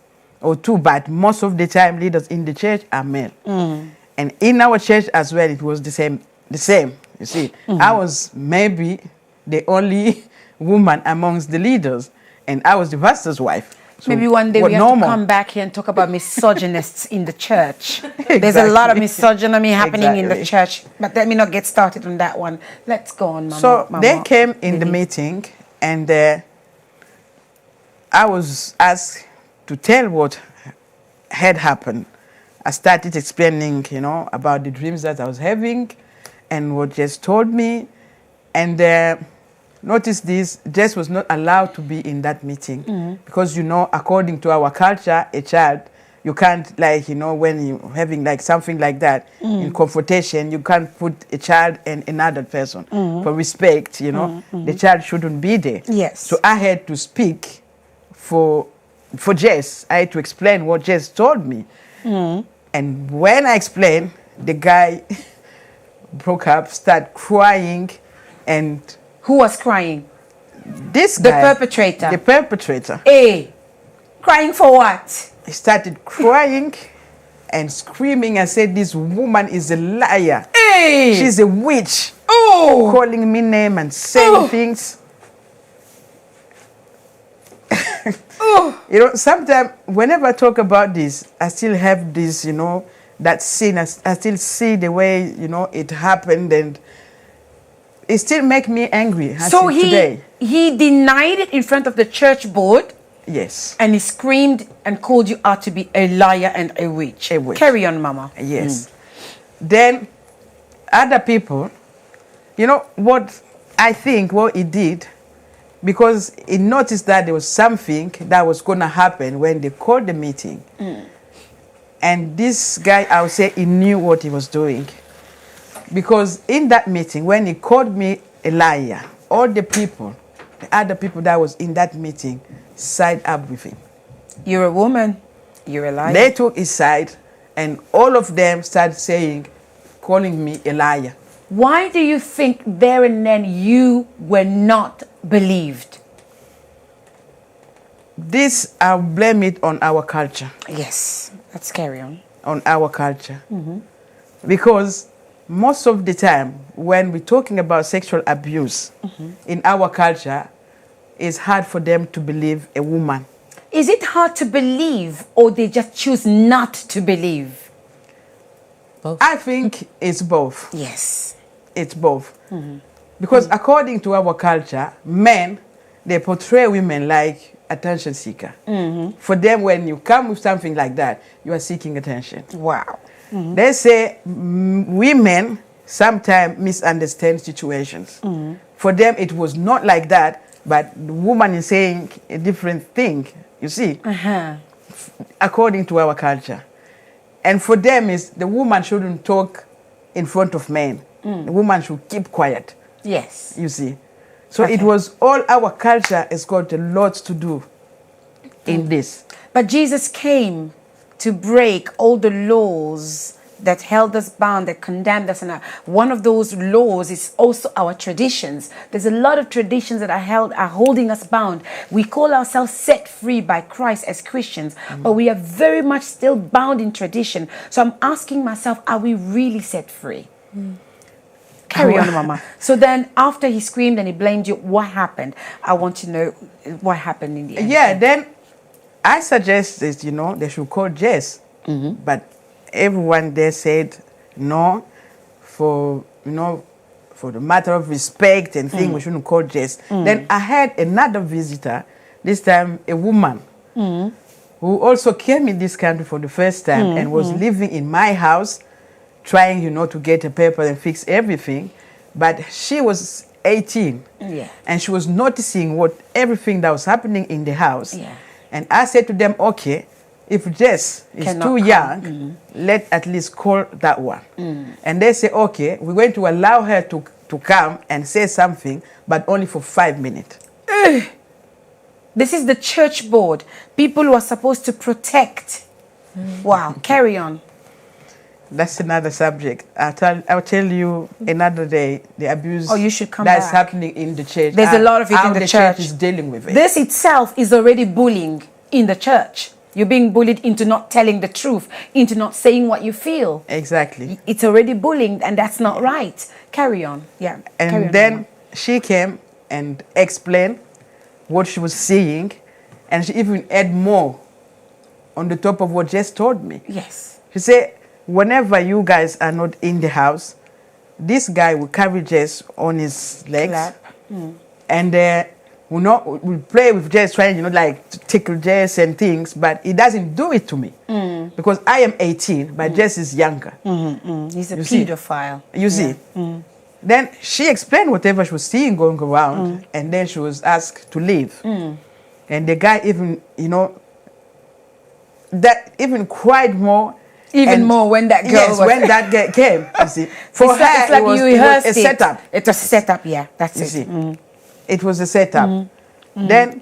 two, but most of the time leaders in the church are male. And in our church as well, it was the same, you see. I was maybe the only woman amongst the leaders, and I was the pastor's wife. So maybe one day we have to come back here and talk about misogynists in the church. There's a lot of misogyny happening in the church, but let me not get started on that one. Let's go on, Mama. So they came in the meeting, and I was asked to tell what had happened. I started explaining, about the dreams that I was having and what Jess told me. And notice this, Jess was not allowed to be in that meeting because, according to our culture, a child, you can't, when you're having like something like that in confrontation, you can't put a child and another person for respect, the child shouldn't be there. Yes. So I had to speak for Jess. I had to explain what Jess told me. And when I explained, the guy broke up, started crying, and... Who was crying? This guy. The perpetrator. The perpetrator. Hey, crying for what? He started crying and screaming and said, this woman is a liar. Hey! She's a witch. Oh! Calling me name and saying things. Sometimes whenever I talk about this, I still have this, that scene. I still see the way, it happened, and it still makes me angry. So he denied it in front of the church board? Yes. And he screamed and called you out to be a liar and a witch. A witch. Carry on, Mama. Yes. Then other people, what I think what he did, because he noticed that there was something that was going to happen when they called the meeting. And this guy, I would say, he knew what he was doing. Because in that meeting, when he called me a liar, all the other people that was in that meeting, side up with him. You're a woman. You're a liar. They took his side, and all of them started calling me a liar. Why do you think there and then you were not believed? This, I'll blame it on our culture. Yes, let's carry on. On our culture. Because most of the time, when we're talking about sexual abuse in our culture, it's hard for them to believe a woman. Is it hard to believe, or they just choose not to believe? Both. I think it's both. Yes. It's both. Because according to our culture, men, they portray women like attention seeker. For them, when you come with something like that, you are seeking attention. Wow. They say women sometimes misunderstand situations. For them, it was not like that, but the woman is saying a different thing, you see, according to our culture. And for them, is the woman shouldn't talk in front of men. The woman should keep quiet. Yes. You see. So it was all our culture has got a lot to do in this. But Jesus came to break all the laws that held us bound, that condemned us. And one of those laws is also our traditions. There's a lot of traditions that are holding us bound. We call ourselves set free by Christ as Christians, but we are very much still bound in tradition. So I'm asking myself, are we really set free? Carry on, Mama. So then after he screamed and he blamed you, what happened? I want to know what happened in the end. Yeah, then I suggested, they should call Jess. But everyone there said no, for the matter of respect and thing, we shouldn't call Jess. Then I had another visitor, this time a woman, who also came in this country for the first time and was living in my house, trying, to get a paper and fix everything. But she was 18 and she was noticing everything that was happening in the house. And I said to them, okay, if Jess is too young, let at least call that one. And they say, okay, we're going to allow her to come and say something, but only for 5 minutes. This is the church board. People who are supposed to protect. Wow, carry on. That's another subject. I'll tell you another day the abuse you should come that's back. happening in the church. There's a lot of it in the church. Is dealing with it. This itself is already bullying in the church. You're being bullied into not telling the truth, into not saying what you feel. Exactly. It's already bullying, and that's not right. Carry on. Yeah. And then she came and explained what she was seeing, and she even added more on the top of what Jess told me. Yes. She said, whenever you guys are not in the house, this guy will carry Jess on his legs, and we'll play with Jess, trying, like to tickle Jess and things, but he doesn't do it to me because I am 18, but Jess is younger. He's a pedophile. You see. Then she explained whatever she was seeing going around, and then she was asked to leave. And the guy even, that even cried more. Even more when that girl yes, when that girl came, you see. For her, it's like it was a setup. It was a setup, yeah, that's you it. See. It was a setup. Then,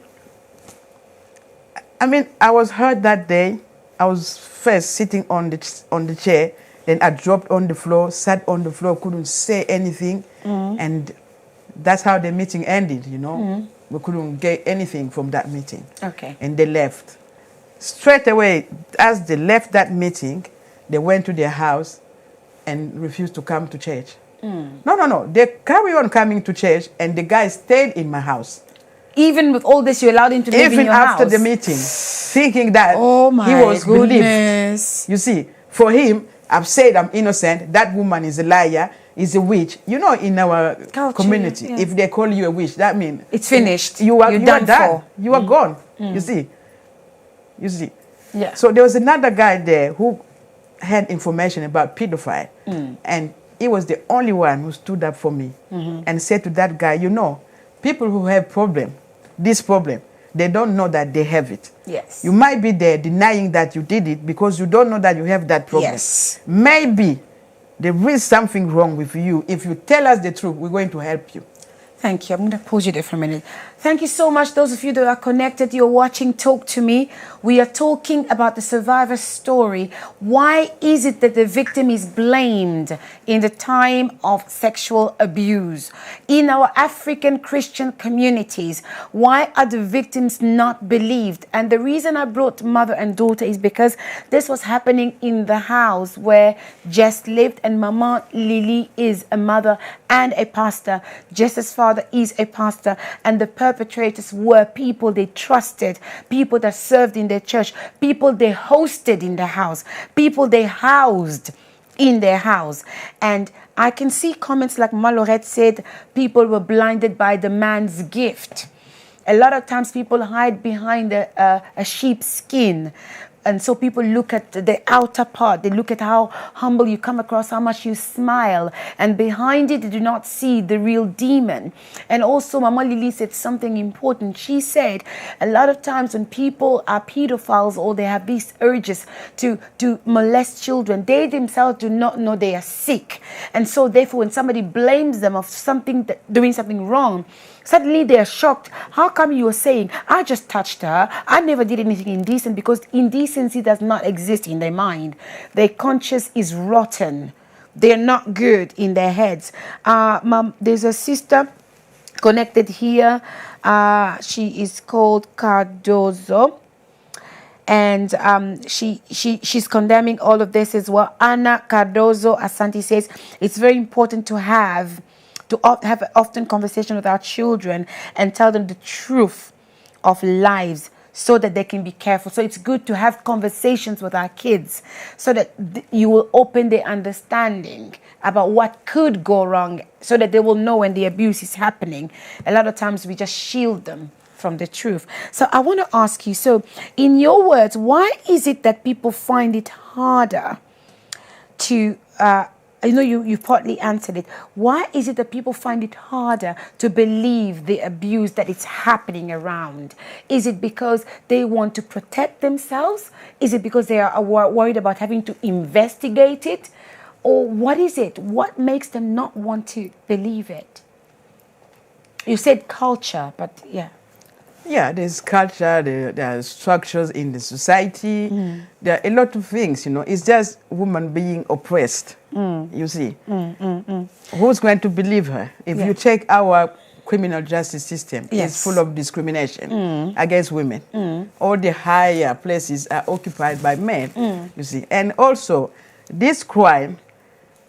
I was hurt that day. I was first sitting on the chair, then I dropped on the floor, sat on the floor, couldn't say anything, and that's how the meeting ended, We couldn't get anything from that meeting. Okay. And they left. Straight away, as they left that meeting, they went to their house and refused to come to church. No. They carry on coming to church, and the guy stayed in my house. Even with all this, you allowed him to live in your house? Even after the meeting, thinking that he was believed. You see, for him, I've said I'm innocent, that woman is a liar, is a witch. In our community, if they call you a witch, that means it's finished. You are done. You are gone. You see. Yeah. So there was another guy there who had information about pedophile, and he was the only one who stood up for me and said to that guy, people who have this problem, they don't know that they have it. Yes. You might be there denying that you did it because you don't know that you have that problem. Yes. Maybe there is something wrong with you. If you tell us the truth, we're going to help you. Thank you. I'm going to pause you there for a minute. Thank you so much, those of you that are connected. You're watching Talk to Me. We are talking about the survivor's story. Why is it that the victim is blamed in the time of sexual abuse? In our African Christian communities, why are the victims not believed? And the reason I brought mother and daughter is because this was happening in the house where Jess lived, and Mama Lily is a mother and a pastor. Jess's father is a pastor, and the perpetrators were people they trusted, people that served in their church, people they hosted in their house, people they housed in their house. And I can see comments like Malorette said, people were blinded by the man's gift. A lot of times people hide behind a sheep's skin. and so people look at the outer part. They look at how humble you come across, how much you smile, and behind it they do not see the real demon. And also Mama Lily said something important. She said a lot of times when people are pedophiles or they have these urges to molest children, they themselves do not know they are sick, and so therefore when somebody blames them of something, doing something wrong, suddenly they are shocked. How come you are saying, I just touched her, I never did anything indecent? Because indecency does not exist in their mind. Their conscience is rotten. They're not good in their heads. Mom, there's a sister connected here. She is called Cardozo. And she's condemning all of this as well. Anna Cardozo Asante says it's very important to have often conversation with our children and tell them the truth of lives so that they can be careful. So it's good to have conversations with our kids so that you will open their understanding about what could go wrong, so that they will know when the abuse is happening. A lot of times we just shield them from the truth. So I want to ask you, so in your words, why is it that people find it harder to, I know you partly answered it, why is it that people find it harder to believe the abuse that is happening around? Is it because they want to protect themselves? Is it because they are worried about having to investigate it? Or what is it? What makes them not want to believe it? You said culture, but yeah. Yeah, there's culture, there are structures in the society. There are a lot of things, you know. It's just women being oppressed, you see. Who's going to believe her? If you check our criminal justice system, it's full of discrimination against women. All the higher places are occupied by men, you see. And also, this crime,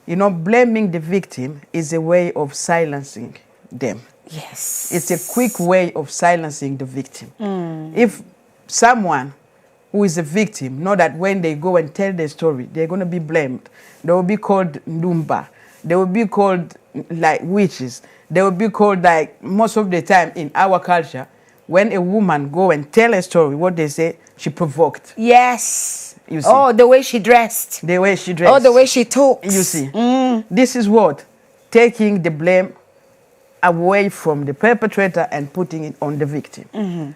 you know, blaming the victim is a way of silencing them. Yes. It's a quick way of silencing the victim. If someone who is a victim know that when they go and tell their story, they're going to be blamed. They will be called Ndumba. They will be called like witches. They will be called, like, most of the time in our culture, when a woman go and tell a story, what they say, she provoked. Yes. You see? Oh, the way she dressed. The way she dressed. Oh, the way she talks. You see? This is what? Taking the blame away from the perpetrator and putting it on the victim.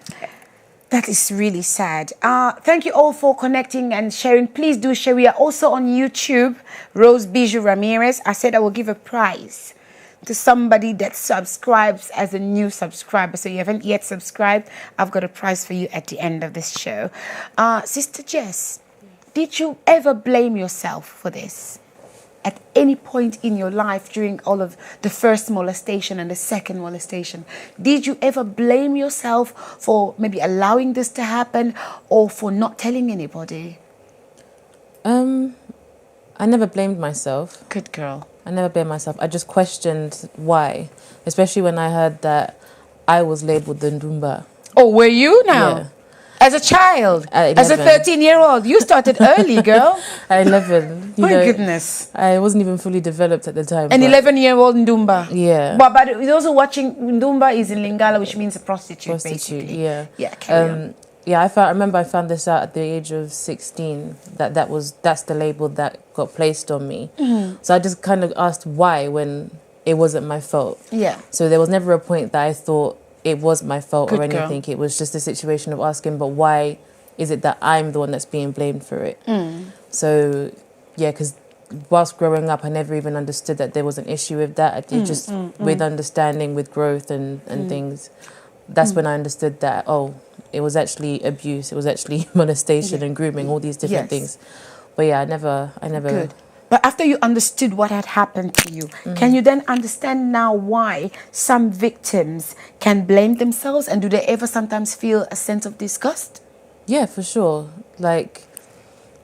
That is really sad. Thank you all for connecting and sharing. Please do share. We are also on YouTube, Rose Bijoux Ramires. I said I will give a prize to somebody that subscribes as a new subscriber. So you haven't yet subscribed, I've got a prize for you at the end of this show. Sister Jess, did you ever blame yourself for this? At any point in your life during all of the first molestation and the second molestation, did you ever blame yourself for maybe allowing this to happen or for not telling anybody? I never blamed myself. Good girl. I never blamed myself. I just questioned why, especially when I heard that I was labeled the Ndumba. Oh, were you now? Yeah. As a child, At as a 11. 13-year-old, you started early, girl. At 11. My goodness. I wasn't even fully developed at the time. An but 11-year-old Ndumba. Yeah. But those who are watching, Ndumba is in Lingala, which means a prostitute, basically. Yeah. Yeah, carry on. Yeah, I remember I found this out at the age of 16, that's the label that got placed on me. So I just kind of asked why when it wasn't my fault. Yeah. So there was never a point that I thought it was my fault Good or anything. girl. It was just a situation of asking, but why is it that I'm the one that's being blamed for it? So, yeah, because whilst growing up, I never even understood that there was an issue with that. It just with understanding, with growth and things, that's when I understood that, oh, it was actually abuse, it was actually molestation and grooming, all these different things. But yeah, I never. Good. But after you understood what had happened to you, can you then understand now why some victims can blame themselves, and do they ever sometimes feel a sense of disgust? Yeah, for sure. Like,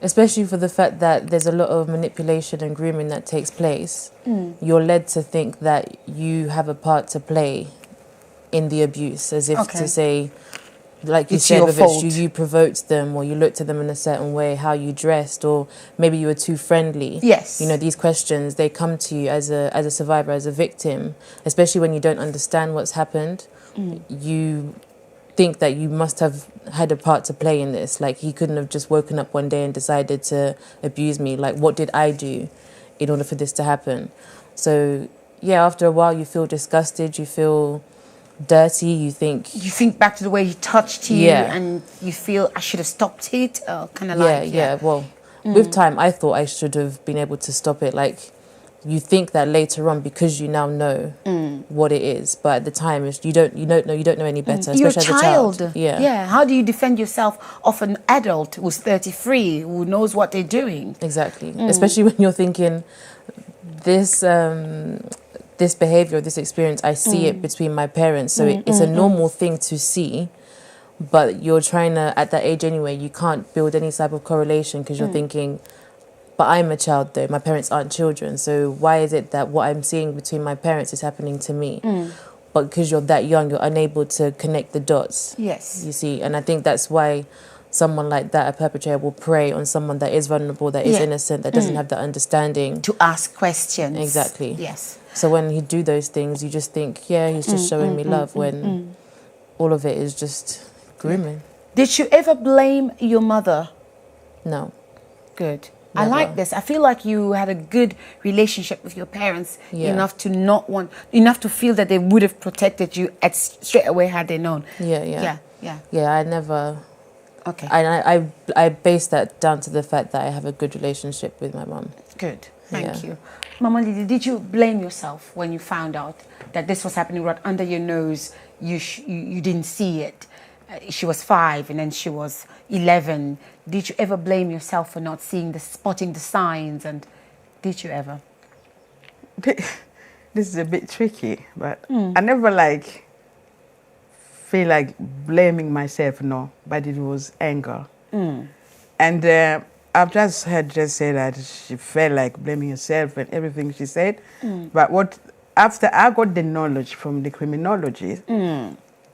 especially for the fact that there's a lot of manipulation and grooming that takes place, you're led to think that you have a part to play in the abuse, as if to say, like you said, whether it's you provoked them or you looked at them in a certain way, how you dressed, or maybe you were too friendly. Yes. You know, these questions, they come to you as a survivor, as a victim, especially when you don't understand what's happened. think that you must have had a part to play in this. Like, he couldn't have just woken up one day and decided to abuse me. Like, what did I do in order for this to happen? So, yeah, after a while, you feel disgusted, you feel dirty, you think back to the way he touched you, Yeah. and you feel I should have stopped it, kind of like well, with time I thought I should have been able to stop it. Like, you think that later on because you now know what it is, but at the time you don't know any better. You're a especially child. as a child. How do you defend yourself of an adult who's 33 who knows what they're doing? Exactly. Especially when you're thinking this this behavior, this experience, I see it between my parents, so it's a normal thing to see. But you're trying to, at that age anyway, you can't build any type of correlation because you're thinking, but I'm a child though, my parents aren't children, so why is it that what I'm seeing between my parents is happening to me? But because you're that young, you're unable to connect the dots. Yes. You see, and I think that's why someone like that, a perpetrator, will prey on someone that is vulnerable, that is innocent, that doesn't have the understanding. To ask questions. Exactly. Yes. So when he do those things, you just think, yeah, he's just showing me love, when all of it is just grooming. Did you ever blame your mother? No. Good. Never. I like this. I feel like you had a good relationship with your parents, enough to feel that they would have protected you straight away had they known. Yeah, I never. Okay. I base that down to the fact that I have a good relationship with my mum. Good. Thank you. Mama Lily, did you blame yourself when you found out that this was happening right under your nose? You didn't see it. She was 5 and then she was 11. Did you ever blame yourself for not spotting the signs? And did you ever? This is a bit tricky, but I never feel like blaming myself, no, but it was anger. And I've just heard say that she felt like blaming herself and everything she said. But after I got the knowledge from the criminology,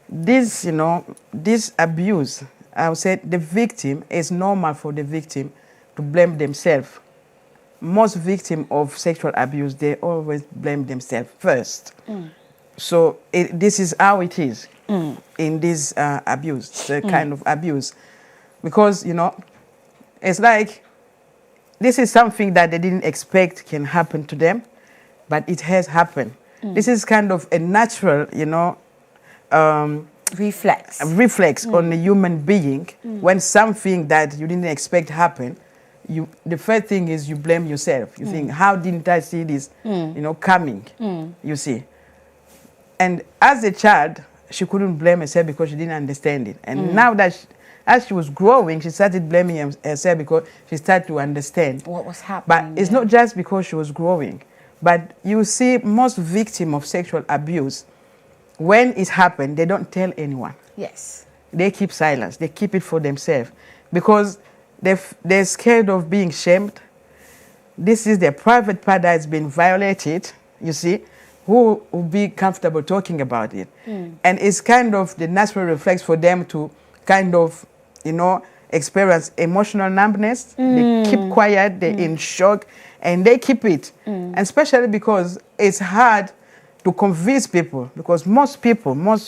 this abuse, I would say the victim, is normal for the victim to blame themselves. Most victims of sexual abuse, they always blame themselves first. So this is how it is in this abuse, the kind of abuse. Because, it's like this is something that they didn't expect can happen to them, but it has happened. This is kind of a natural, reflex on a human being. When something that you didn't expect happen, the first thing is you blame yourself. You think, how didn't I see this, coming? You see. And as a child, she couldn't blame herself because she didn't understand it. And now that as she was growing, she started blaming herself because she started to understand what was happening. But it's not just because she was growing. But you see, most victims of sexual abuse, when it happened, they don't tell anyone. Yes. They keep silence. They keep it for themselves because they're scared of being shamed. This is their private part that has been violated, you see. Who will be comfortable talking about it? And it's kind of the natural reflex for them to kind of, experience emotional numbness. They keep quiet, they're in shock, and they keep it. And especially because it's hard to convince people, because most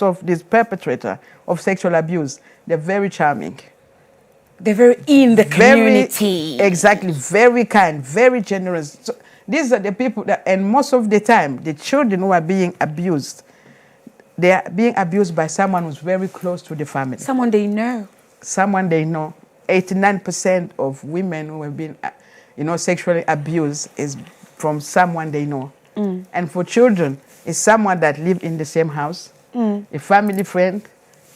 of these perpetrators of sexual abuse, they're very charming. They're very in the community. Exactly, very kind, very generous. So these are the people that, and most of the time, the children who are being abused, they are being abused by someone who's very close to the family. Someone they know. Someone they know. 89% of women who have been, sexually abused is from someone they know. And for children, it's someone that live in the same house, a family friend,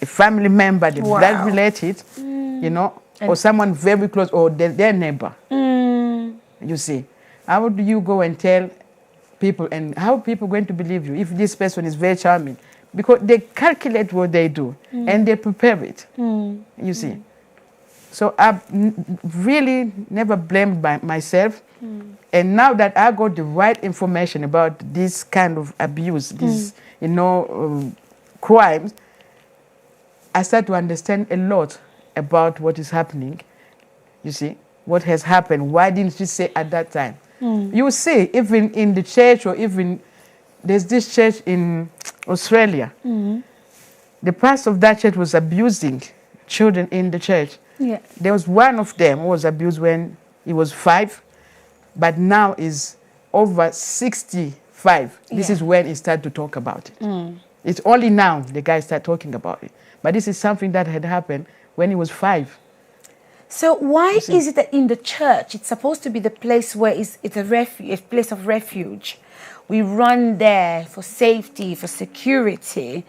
a family member, the blood related, or someone very close, or their neighbor. You see, how do you go and tell people, and how are people going to believe you if this person is very charming? Because they calculate what they do and they prepare it. You see. So I've really never blamed myself. And now that I got the right information about this kind of abuse, these, crimes, I start to understand a lot about what is happening. You see, what has happened. Why didn't she say at that time? You see, even in the church, or even there's this church in Australia. the pastor of that church was abusing children in the church. Yeah. There was one of them who was abused when he was 5, but now is over 65. This Yeah. is when he started to talk about it. It's only now the guy started talking about it. But this is something that had happened when he was 5. So why is it that in the church, it's supposed to be the place where it's a place of refuge? We run there for safety, for security.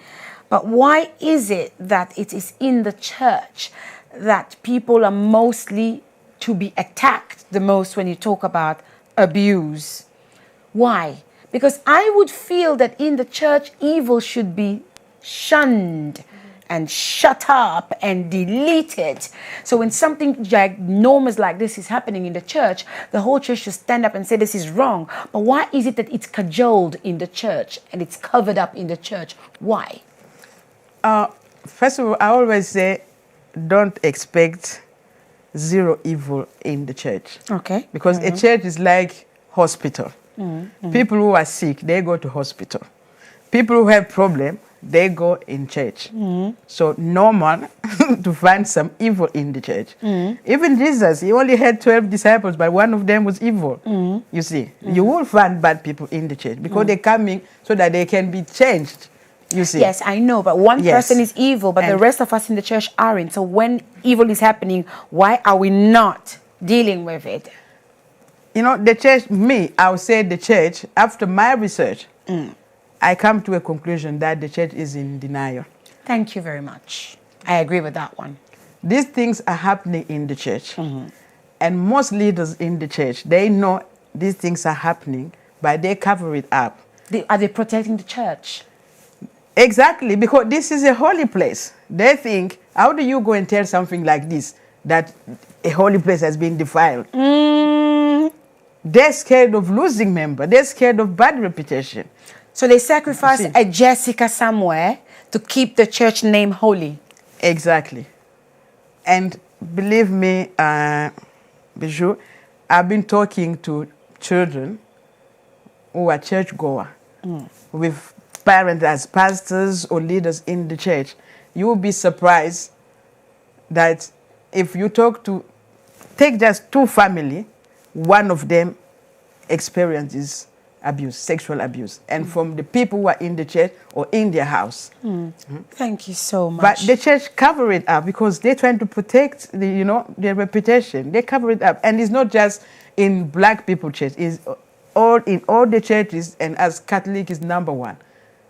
But why is it that it is in the church that people are mostly to be attacked the most when you talk about abuse? Why? Because I would feel that in the church, evil should be shunned and shut up and deleted. So when something ginormous like this is happening in the church, the whole church should stand up and say this is wrong. But why is it that it's cajoled in the church and it's covered up in the church? Why? First of all, I always say, don't expect zero evil in the church. Okay. Because a church is like hospital. People who are sick, they go to hospital. People who have problem, they go in church. So normal to find some evil in the church. Even Jesus, he only had 12 disciples, but one of them was evil. You see, you will find bad people in the church because they're coming so that they can be changed. You see. Yes, I know, but one Yes. person is evil, but the And- rest of us in the church aren't. So when evil is happening, why are we not dealing with it? You know, the church, I would say the church, after my research, I come to a conclusion that the church is in denial. Thank you very much. I agree with that one. These things are happening in the church. And most leaders in the church, they know these things are happening, but they cover it up. Are they protecting the church? Exactly, because this is a holy place. They think, how do you go and tell something like this, that a holy place has been defiled? They're scared of losing members. They're scared of bad reputation. So they sacrifice See. a Jessica somewhere to keep the church name holy. Exactly. And believe me, Bijoux, I've been talking to children who are churchgoer with parents as pastors or leaders in the church. You will be surprised that if you take just 2 families, one of them experiences abuse, sexual abuse, and from the people who are in the church or in their house. Thank you so much. But the church cover it up because they're trying to protect their reputation. They cover it up, and it's not just in black people church. It's in all the churches, and as Catholic is #1.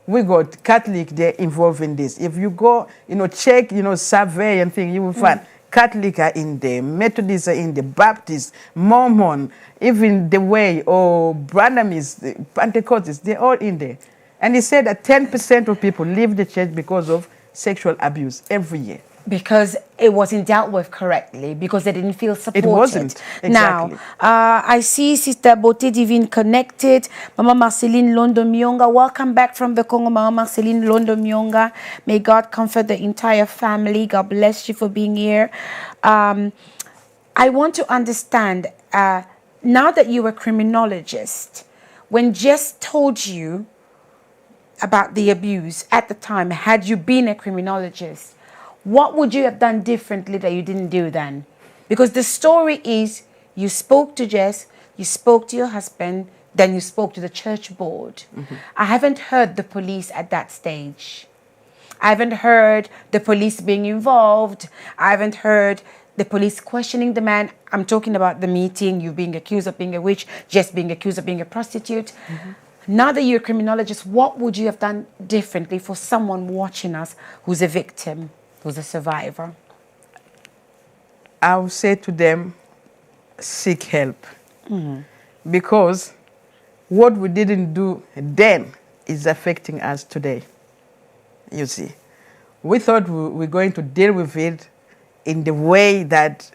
We got Catholic, they're involved in this. If you go, check, survey and thing, you will find Catholic are in there, Methodists are in there, Baptists, Mormon, even the Way, or Branamis, Pentecostals, they're all in there. And he said that 10% of people leave the church because of sexual abuse every year. Because it wasn't dealt with correctly, because they didn't feel supported. It wasn't, exactly. Now, I see Sister Beauté Divine connected. Mama Marceline Londo Myonga, welcome back from the Congo, Mama Marceline Londo Myonga. May God comfort the entire family. God bless you for being here. I want to understand, now that you're a criminologist, when Jess told you about the abuse at the time, had you been a criminologist, what would you have done differently that you didn't do then? Because the story is you spoke to Jess, you spoke to your husband, then you spoke to the church board. I haven't heard the police at that stage. I haven't heard the police being involved. I haven't heard the police questioning the man. I'm talking about the meeting, you being accused of being a witch, Jess being accused of being a prostitute. Now that you're a criminologist, what would you have done differently for someone watching us who's a victim, who's a survivor? I would say to them, seek help. Because what we didn't do then is affecting us today. You see, we thought we were going to deal with it in the way that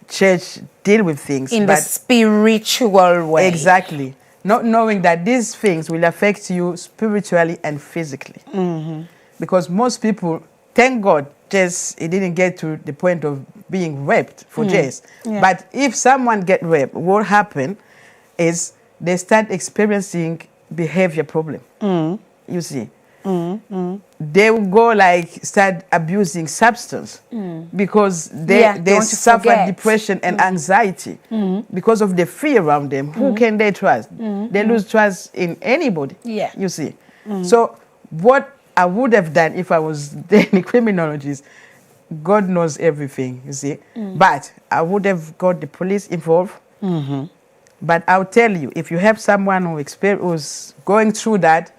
church deal with things. In the spiritual way. Exactly. Not knowing that these things will affect you spiritually and physically. Because most people, thank God, Jess, it didn't get to the point of being raped for Jess. Yeah. But if someone get raped, what happened is they start experiencing behavior problem. You see. they will go like start abusing substance because they want to suffer forget. depression and anxiety because of the fear around them. Who can they trust? They lose trust in anybody. Yeah. You see. So what I would have done if I was then a criminologist, God knows everything, you see. But I would have got the police involved. But I'll tell you, if you have someone who's going through that,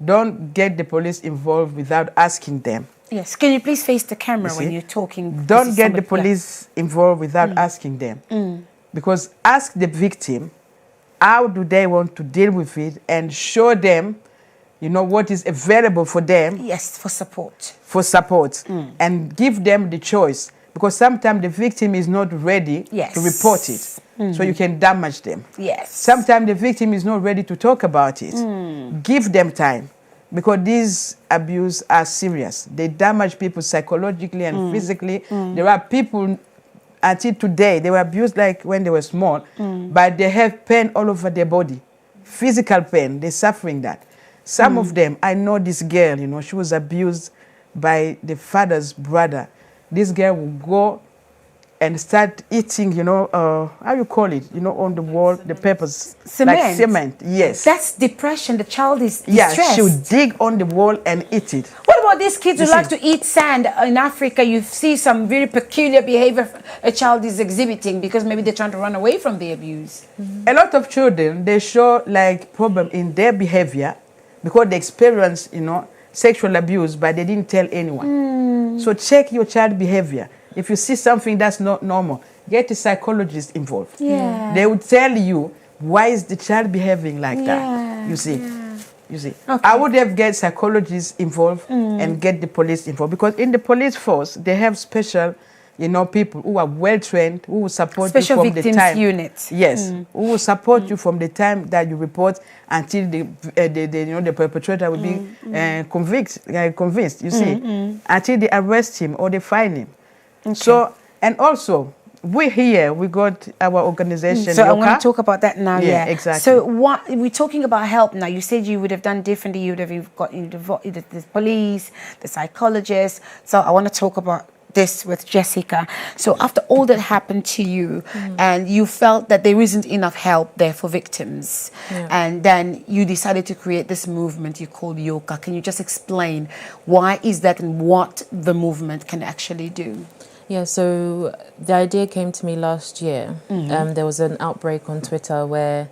don't get the police involved without asking them. Yes. Can you please face the camera You when see? you're talking? Don't This is get the somebody- police involved without asking them. Because ask the victim, how do they want to deal with it, and show them, you know, what is available for them Yes, for support. and give them the choice. Because sometimes the victim is not ready to report it. So you can damage them. Yes. Sometimes the victim is not ready to talk about it. Give them time, because these abuse are serious. They damage people psychologically and physically. There are people until today, they were abused like when they were small, but they have pain all over their body, physical pain. They're suffering that. Some of them, I know this girl, you know, she was abused by the father's brother. This girl will go and start eating, you know, how you call it, you know, on the wall, the papers. Cement. Like cement, yes. That's depression. The child is distressed. Yeah, she'll dig on the wall and eat it. What about these kids who You like see. to eat sand? In Africa, you see some very peculiar behavior a child is exhibiting because maybe they're trying to run away from the abuse. A lot of children, they show like problem in their behavior because they experience, you know, sexual abuse, but they didn't tell anyone. So check your child behavior. If you see something that's not normal, get a psychologist involved. Yeah. They would tell you, why is the child behaving like Yeah, that? You see. You see. Okay. I would have get psychologists involved and get the police involved, because in the police force, they have special, you know, people who are well trained, who will support Special you from victims the time. unit. Yes, who will support you from the time that you report until the you know, the perpetrator will be convinced. You see, until they arrest him or they fine him. So, and also, we got our organization. So I'm going Yoka. to talk about that now. Yeah, Yeah, exactly. So what we're talking about help now. You said you would have done differently. You would have got the police, the psychologist. So I want to talk about this with Jessica. So after all that happened to you, and you felt that there isn't enough help there for victims, and then you decided to create this movement you called Yoka. Can you just explain why is that and what the movement can actually do? Yeah, so the idea came to me last year. There was an outbreak on Twitter where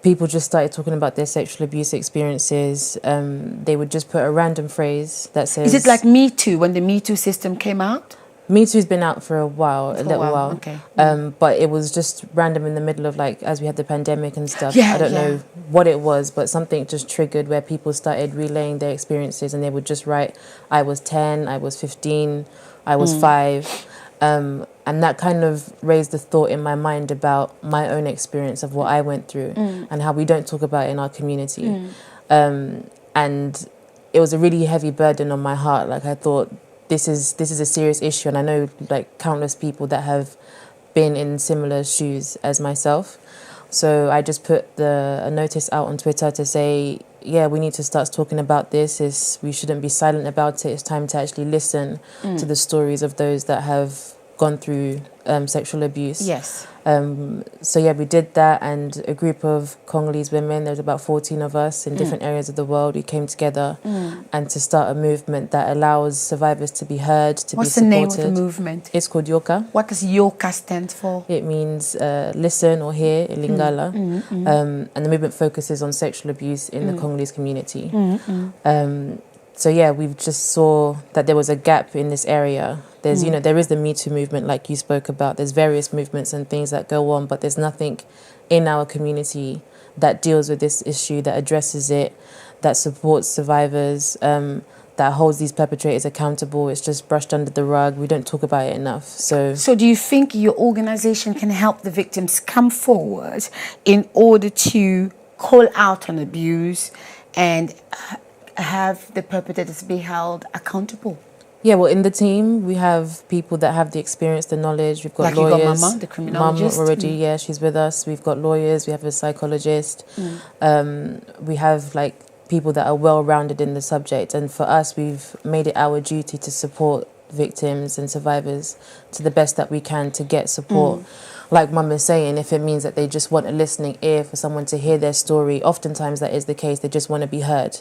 people just started talking about their sexual abuse experiences. They would just put a random phrase that says... Is it like Me Too, when the Me Too system came out? Me Too's been out for a while, a little while. Okay. But it was just random in the middle of, like, as we had the pandemic and stuff. Yeah, I don't yeah. know what it was, but something just triggered where people started relaying their experiences, and they would just write, I was 10, I was 15, I was 5. And that kind of raised the thought in my mind about my own experience of what I went through and how we don't talk about it in our community. And it was a really heavy burden on my heart. Like, I thought, this is a serious issue, and I know like countless people that have been in similar shoes as myself. So I just put a notice out on Twitter to say, yeah, we need to start talking about this. We shouldn't be silent about it. It's time to actually listen to the stories of those that have gone through sexual abuse. Yes. So yeah, we did that, and a group of Congolese women, there's about 14 of us in different areas of the world, we came together and to start a movement that allows survivors to be heard, to What's be the supported. name of the movement? It's called Yoka. What does Yoka stand for? It means listen or hear in Lingala. And the movement focuses on sexual abuse in the Congolese community. So yeah, we just saw that there was a gap in this area. There's, you know, there is the Me Too movement like you spoke about. There's various movements and things that go on, but there's nothing in our community that deals with this issue, that addresses it, that supports survivors, that holds these perpetrators accountable. It's just brushed under the rug. We don't talk about it enough. So do you think your organization can help the victims come forward in order to call out on abuse and have the perpetrators be held accountable? yeah, well, in the team, we have people that have the experience, the knowledge. We've got Like you lawyers. got Mama, the criminologist. Mama already, she's with us. We've got lawyers. We have a psychologist. We have like people that are well-rounded in the subject. And for us, we've made it our duty to support victims and survivors to the best that we can to get support. Like Mum is saying, if it means that they just want a listening ear for someone to hear their story, oftentimes that is the case. They just want to be heard.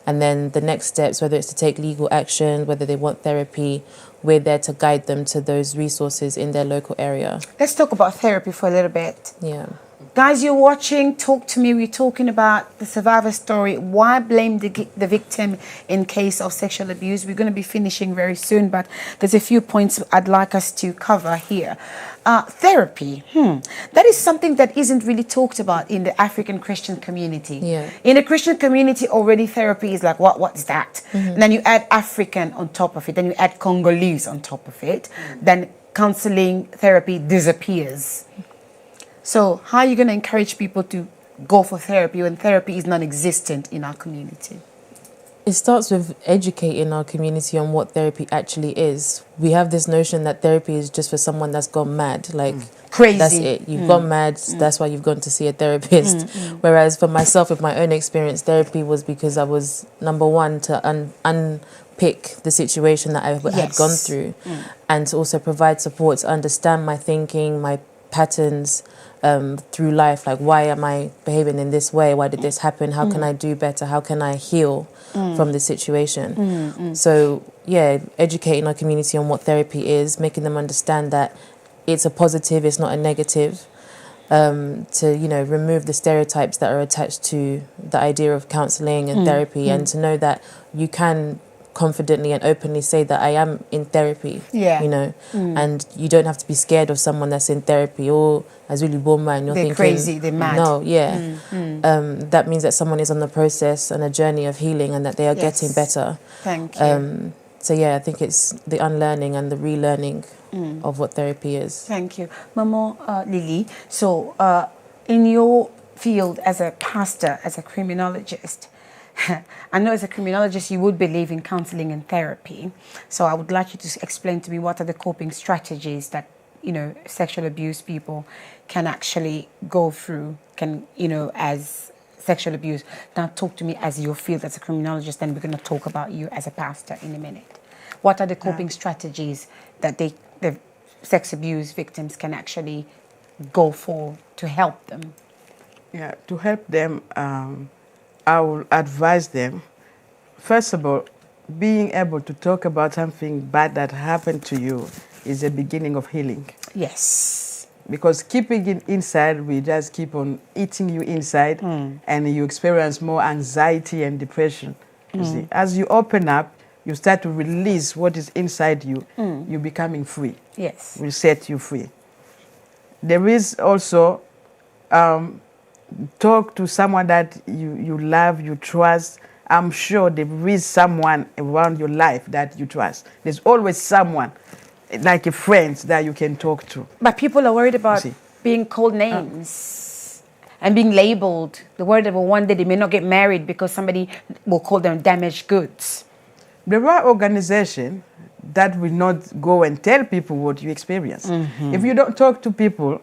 And then the next steps, whether it's to take legal action, whether they want therapy, we're there to guide them to those resources in their local area. Let's talk about therapy for a little bit. Yeah. Guys, you're watching Talk to Me. We're talking about the survivor story. Why blame the victim in case of sexual abuse? We're going to be finishing very soon, but there's a few points I'd like us to cover here. Therapy. That is something that isn't really talked about in the African Christian community. Yeah. In the Christian community, already therapy is like, what's that? And then you add African on top of it. Then you add Congolese on top of it. Then counseling therapy disappears. So how are you going to encourage people to go for therapy when therapy is non-existent in our community? It starts with educating our community on what therapy actually is. We have this notion that therapy is just for someone that's gone mad, like crazy. That's it. You've gone mad. That's why you've gone to see a therapist. Whereas for myself, with my own experience, therapy was because I was, number one, to unpick the situation that I had gone through, and to also provide support to understand my thinking, my patterns through life. Like, why am I behaving in this way? Why did this happen? How can I do better? How can I heal from this situation? So yeah, educating our community on what therapy is, making them understand that it's a positive, it's not a negative, to, you know, remove the stereotypes that are attached to the idea of counselling and therapy, and to know that you can confidently and openly say that I am in therapy, you know, and you don't have to be scared of someone that's in therapy or as really warm and you're they're thinking crazy, they're mad. No, that means that someone is on the process and a journey of healing and that they are getting better. Thank you. So yeah, I think it's the unlearning and the relearning of what therapy is. Thank you. Mama Lily, so in your field as a pastor, as a criminologist, I know as a criminologist you would believe in counseling and therapy. So I would like you to explain to me what are the coping strategies that, you know, sexual abuse people can actually go through, as sexual abuse. Now talk to me as your field as a criminologist, and we're going to talk about you as a pastor in a minute. What are the coping strategies that the sex abuse victims can actually go for to help them? Yeah, to help them, I will advise them, first of all, being able to talk about something bad that happened to you is the beginning of healing. Yes. Because keeping it inside, we just keep on eating you inside, and you experience more anxiety and depression. You see, as you open up, you start to release what is inside you, you're becoming free. Yes. Will set you free. There is also talk to someone that you love, you trust. I'm sure there is someone around your life that you trust. There's always someone, like a friend, that you can talk to. But people are worried about being called names and being labeled. They're worried about one day they may not get married because somebody will call them damaged goods. There are organizations that will not go and tell people what you experience. If you don't talk to people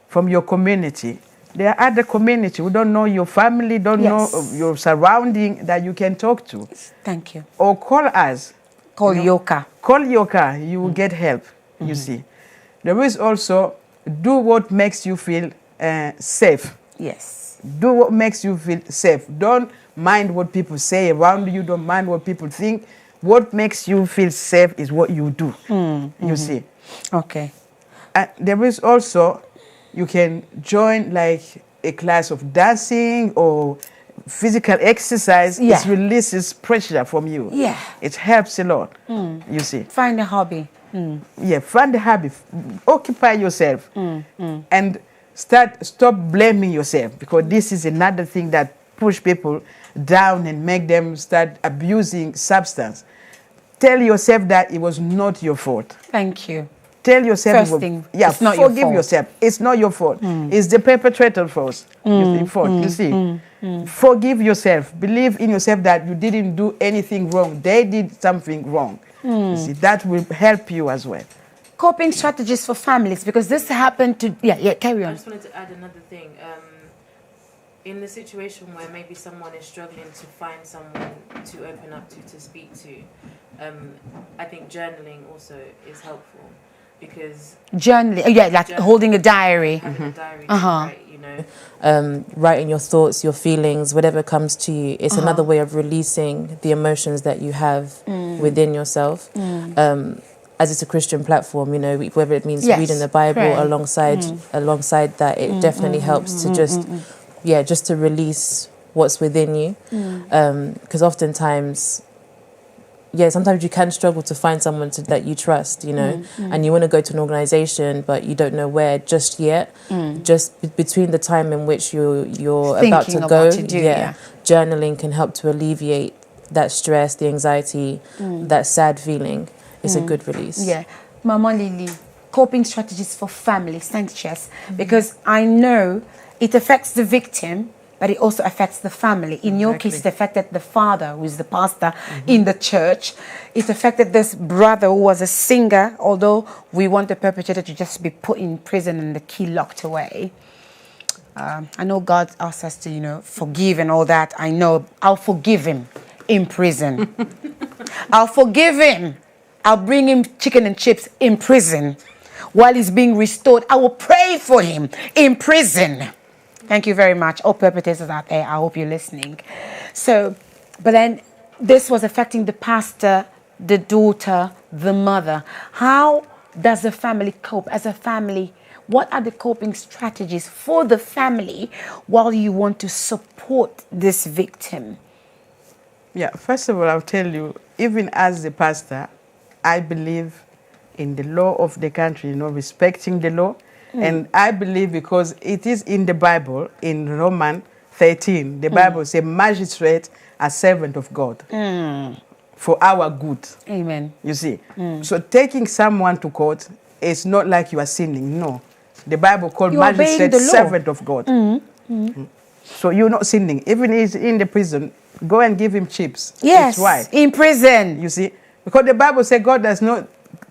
from your community, there are other communities who don't know your family, don't know your surrounding that you can talk to. Thank you. Or call us. Call Yoka. Call Yoka, you will get help, you see. There is also, do what makes you feel safe. Yes. Do what makes you feel safe. Don't mind what people say around you, don't mind what people think. What makes you feel safe is what you do, you see. Okay. There is also, you can join like a class of dancing or physical exercise. It releases pressure from you. Yeah. It helps a lot, you see. Find a hobby. Yeah, find a hobby. Occupy yourself and stop blaming yourself, because this is another thing that push people down and make them start abusing substance. Tell yourself that it was not your fault. Thank you. Tell yourself, it's not forgive your fault. yourself. It's not your fault. It's the perpetrator's fault. You see, forgive yourself. Believe in yourself that you didn't do anything wrong. They did something wrong. You see, that will help you as well. Coping strategies for families, because this happened to carry on. I just wanted to add another thing. in the situation where maybe someone is struggling to find someone to open up to speak to, I think journaling also is helpful, because journaling, like holding a diary. Having a diary to write, you know, writing your thoughts, your feelings, whatever comes to you. It's another way of releasing the emotions that you have within yourself. As it's a Christian platform, you know, whether it means reading the Bible alongside that, it definitely helps to just to release what's within you. Because oftentimes, sometimes you can struggle to find someone that you trust, you know, and you want to go to an organisation, but you don't know where just yet. Just between the time in which you're about to go, journaling can help to alleviate that stress, the anxiety, that sad feeling. It's a good release. Yeah. Mama Lily, coping strategies for families. Thanks, Jess. Because I know it affects the victim, but it also affects the family. In your case, it affected the father, who is the pastor in the church. It affected this brother who was a singer, although we want the perpetrator to just be put in prison and the key locked away. I know God asks us to, you know, forgive and all that. I know I'll forgive him in prison. I'll forgive him. I'll bring him chicken and chips in prison while he's being restored. I will pray for him in prison. Thank you very much. All perpetrators out there, I hope you're listening. So, but then this was affecting the pastor, the daughter, the mother. How does the family cope? As a family, what are the coping strategies for the family while you want to support this victim? Yeah, first of all, I'll tell you, even as the pastor, I believe in the law of the country, you know, respecting the law. And I believe, because it is in the Bible, in Romans 13, the Bible says magistrates are servants of God for our good. Amen. You see? So taking someone to court is not like you are sinning, no. The Bible called magistrates servant of God. So you're not sinning. Even if he's in the prison, go and give him chips. Yes, it's right. In prison. You see? Because the Bible says God does not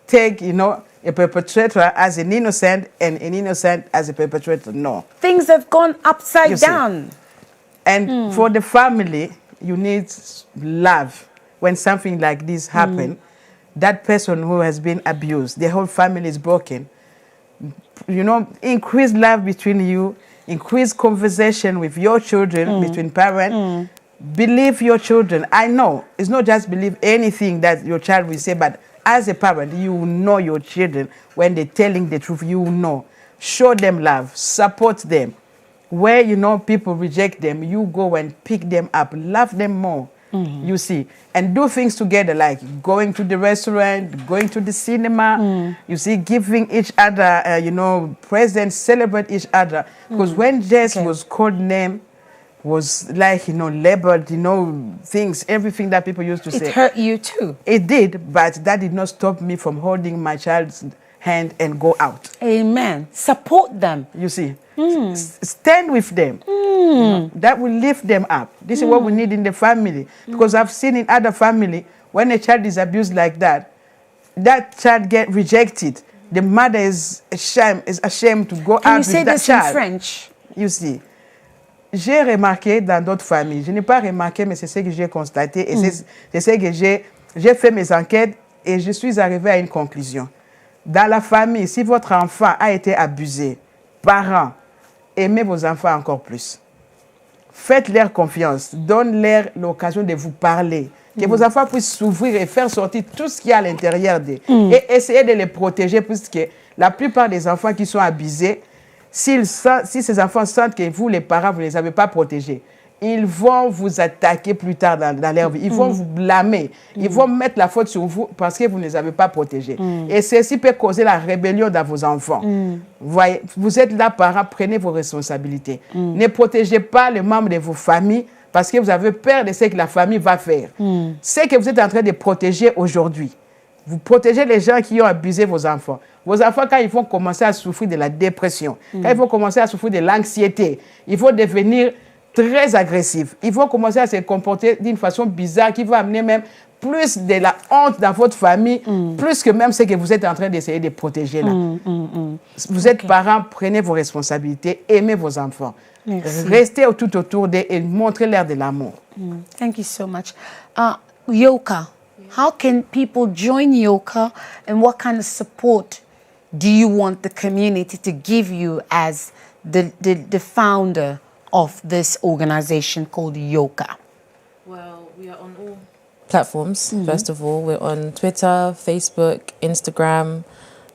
take, you know, a perpetrator as an innocent and an innocent as a perpetrator. No. Things have gone upside down. And for the family, you need love. When something like this happens, that person who has been abused, the whole family is broken. You know, increase love between you, increase conversation with your children, between parents. Believe your children. I know it's not just believe anything that your child will say, but as a parent, you know your children when they're telling the truth. You know, show them love, support them. Where you know people reject them, you go and pick them up, love them more. You see, and do things together, like going to the restaurant, going to the cinema. You see, giving each other, you know, presents, celebrate each other. Because when Jess was called name, was like, you know, labeled, you know, things, everything that people used to say. It hurt you too. It did, but that did not stop me from holding my child's hand and go out. Amen. Support them. You see, stand with them. You know, that will lift them up. This is what we need in the family. Because I've seen in other family, when a child is abused like that, that child get rejected. The mother is ashamed to go out with that child. Can you say this in French? You see. J'ai remarqué dans d'autres familles, je n'ai pas remarqué, mais c'est ce que j'ai constaté, et c'est ce que j'ai fait mes enquêtes, et je suis arrivé à une conclusion. Dans la famille, si votre enfant a été abusé, parents, aimez vos enfants encore plus. Faites-leur confiance, donne-leur l'occasion de vous parler, que vos enfants puissent s'ouvrir et faire sortir tout ce qu'il y a à l'intérieur d'eux, et essayez de les protéger, puisque la plupart des enfants qui sont abusés, si ces enfants sentent que vous, les parents, vous ne les avez pas protégés, ils vont vous attaquer plus tard dans leur vie. Ils vont vous blâmer. Ils vont mettre la faute sur vous parce que vous ne les avez pas protégés. Et ceci peut causer la rébellion dans vos enfants. Voyez, vous êtes là, parents, prenez vos responsabilités. Ne protégez pas les membres de vos familles parce que vous avez peur de ce que la famille va faire. Ce que vous êtes en train de protéger aujourd'hui, vous protégez les gens qui ont abusé vos enfants. Vos enfants, quand ils vont commencer à souffrir de la dépression, quand ils vont commencer à souffrir de l'anxiété, ils vont devenir très agressifs. Ils vont commencer à se comporter d'une façon bizarre qui va amener même plus de la honte dans votre famille, plus que même ce que vous êtes en train d'essayer de protéger là. Vous êtes parents, prenez vos responsabilités, aimez vos enfants. Merci. Restez tout autour d'eux et montrez-leur de l'amour. Thank you so much. Yoka, how can people join Yoka, and what kind of support do you want the community to give you as the founder of this organization called Yoka? Well, we are on all platforms. First of all, we're on Twitter, Facebook, Instagram,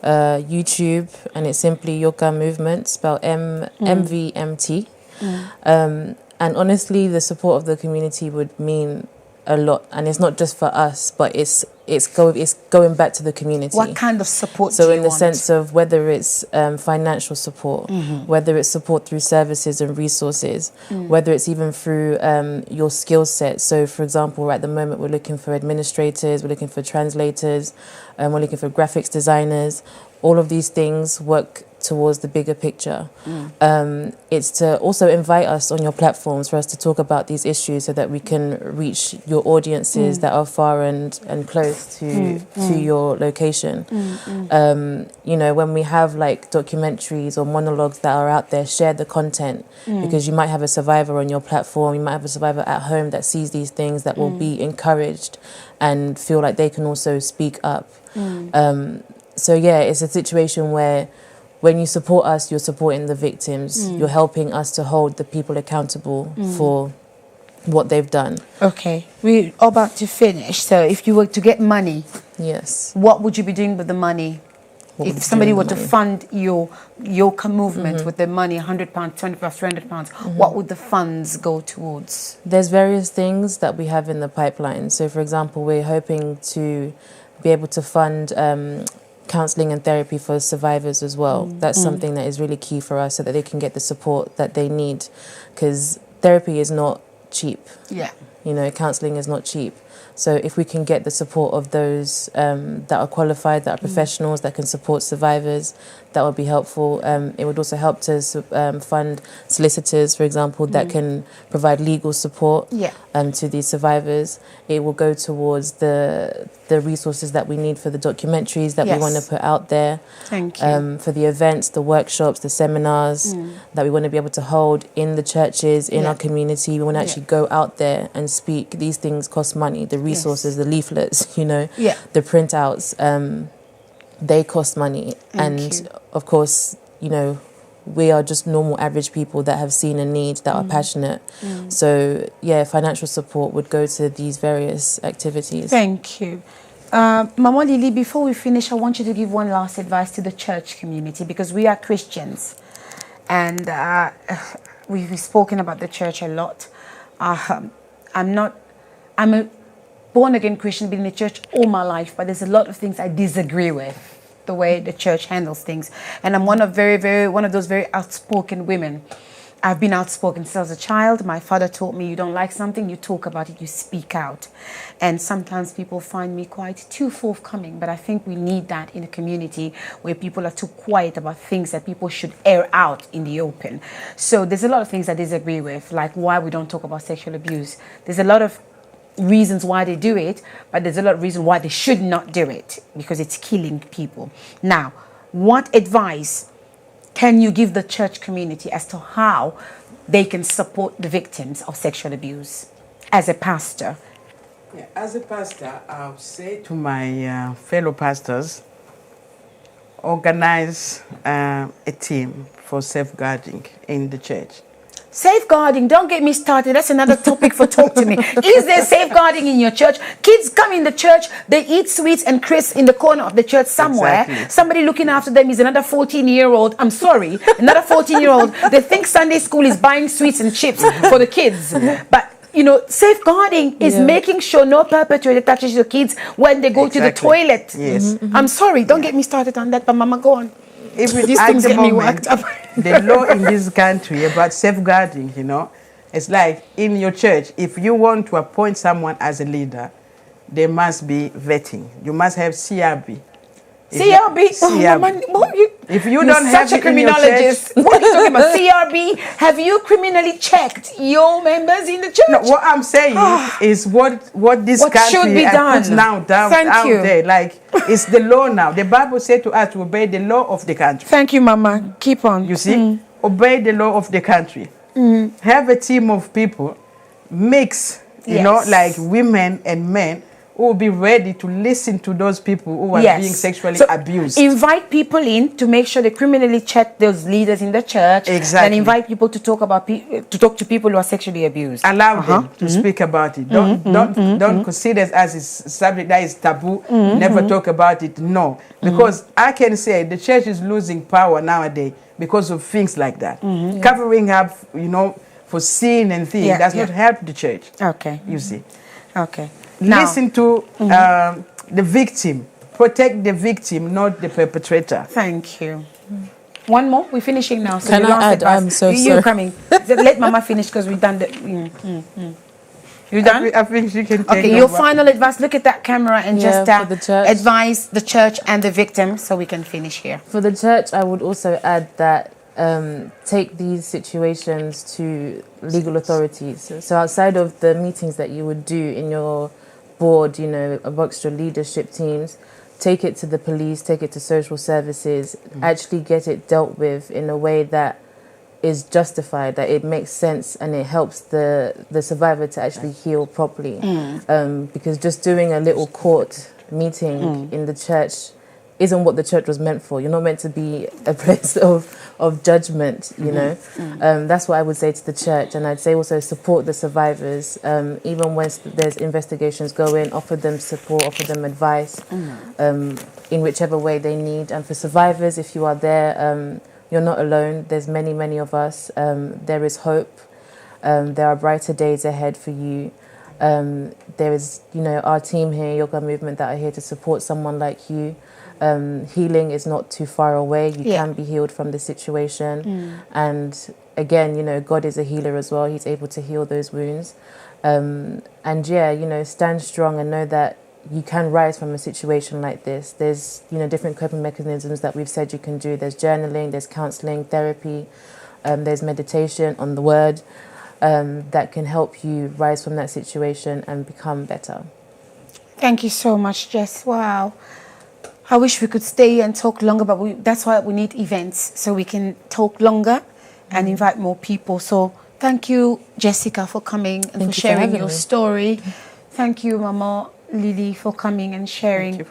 YouTube, and it's simply Yoka Movement, spelled MVMT. And honestly, the support of the community would mean a lot, and it's not just for us, but it's going back to the community. What kind of support So do you in the want? sense of whether it's financial support, whether it's support through services and resources, whether it's even through your skill set. So for example, at the moment we're looking for administrators, we're looking for translators, we're looking for graphics designers. All of these things work towards the bigger picture. It's to also invite us on your platforms for us to talk about these issues so that we can reach your audiences that are far and close to your location. You know, when we have like documentaries or monologues that are out there, share the content, because you might have a survivor on your platform, you might have a survivor at home that sees these things that will be encouraged and feel like they can also speak up. So yeah, it's a situation where when you support us, you're supporting the victims. You're helping us to hold the people accountable for what they've done. Okay, we're about to finish. So if you were to get money, Yes. what would you be doing with the money? What would If you somebody do were with to the money? fund your Yoka movement with the money, £100, £20, £300, what would the funds go towards? There's various things that we have in the pipeline. So for example, we're hoping to be able to fund counselling and therapy for survivors as well. That's something that is really key for us so that they can get the support that they need, because therapy is not cheap. Yeah. You know, counselling is not cheap. So if we can get the support of those that are qualified, that are professionals, that can support survivors, that would be helpful. It would also help to fund solicitors, for example, that can provide legal support to these survivors. It will go towards the resources that we need for the documentaries that we want to put out there. Thank you. For the events, the workshops, the seminars that we want to be able to hold in the churches, in our community. We want to actually go out there and speak. These things cost money. The resources, the leaflets, you know, the printouts, they cost money. And of course, you know, we are just normal average people that have seen a need, that are passionate. So yeah, financial support would go to these various activities. Thank you. Mama Lily, before we finish, I want you to give one last advice to the church community, because we are Christians and we've spoken about the church a lot. I'm a born-again Christian, been in the church all my life, but there's a lot of things I disagree with, the way the church handles things. And I'm one of those very outspoken women. I've been outspoken since I was a child. My father taught me, you don't like something, you talk about it, you speak out. And sometimes people find me quite too forthcoming, but I think we need that in a community where people are too quiet about things that people should air out in the open. So there's a lot of things I disagree with, like why we don't talk about sexual abuse. There's a lot of reasons why they do it, but there's a lot of reasons why they should not do it, because it's killing people. Now, what advice can you give the church community as to how they can support the victims of sexual abuse as a pastor? Yeah, as a pastor, I'll say to my fellow pastors, organize a team for safeguarding in the church. Safeguarding, don't get me started. That's another topic for Talk to Me. Is there safeguarding in your church? Kids come in the church, they eat sweets and crisps in the corner of the church somewhere. Exactly. Somebody looking after them is another 14-year-old. I'm sorry, another 14-year-old. They think Sunday school is buying sweets and chips for the kids. But, you know, safeguarding is making sure no perpetrator touches your kids when they go to the toilet. Yes. I'm sorry, don't get me started on that, but Mama, go on. If These at things the get me moment, worked up. the law in this country about safeguarding, you know, it's like in your church, if you want to appoint someone as a leader, there must be vetting. You must have CRB. CRB? Oh, Mama, If you You're don't have such a it in your criminologist. church, What are you talking about? CRB? Have you criminally checked your members in the church? no, what I'm saying is what this What should country be has done. put now down Thank out you. there. Like, it's the law now. The Bible said to us to obey the law of the country. Thank you, Mama. Keep on. You see? Obey the law of the country. Have a team of people, mix, you know, Yes. like women and men, who will be ready to listen to those people who are being sexually abused. Invite people in to make sure they criminally check those leaders in the church. Exactly. And invite people to talk about to talk to people who are sexually abused. Allow them to speak about it. Don't consider it as a subject that is taboo. Never talk about it. No, because I can say the church is losing power nowadays because of things like that. Covering up, you know, for sin and things does not help the church. Okay. You see. Okay. Now, Listen to the victim. Protect the victim, not the perpetrator. thank you. One more. We're finishing now. So Can you I last add? advice. I'm so You're sorry. coming. Let Mama finish because we've done the. You done? I think she can take Okay, your over. final advice. Look at that camera and Yeah, just for the church. advise the church and the victim so we can finish here. For the church, I would also add that take these situations to legal authorities. So outside of the meetings that you would do in your board, you know, amongst your leadership teams, take it to the police, take it to social services, actually get it dealt with in a way that is justified, that it makes sense and it helps the survivor to actually heal properly. Because just doing a little court meeting in the church isn't what the church was meant for. You're not meant to be a place of judgment, you know. That's what I would say to the church. And I'd say also support the survivors. Even when there's investigations going, offer them support, offer them advice in whichever way they need. And for survivors, if you are there, you're not alone. There's many, many of us. There is hope. There are brighter days ahead for you. There is, you know, our team here, Yoga Movement, that are here to support someone like you. Healing is not too far away. You can be healed from the situation. And again, you know, God is a healer as well. He's able to heal those wounds. And yeah, you know, stand strong and know that you can rise from a situation like this. There's, you know, different coping mechanisms that we've said you can do. There's journaling, there's counseling, therapy, there's meditation on the word that can help you rise from that situation and become better. Thank you so much, Jess. Wow. I wish we could stay and talk longer, but that's why we need events, so we can talk longer and invite more people. So thank you, Jessica, for coming and for sharing your story. Thank you, Mama Lily, for coming and sharing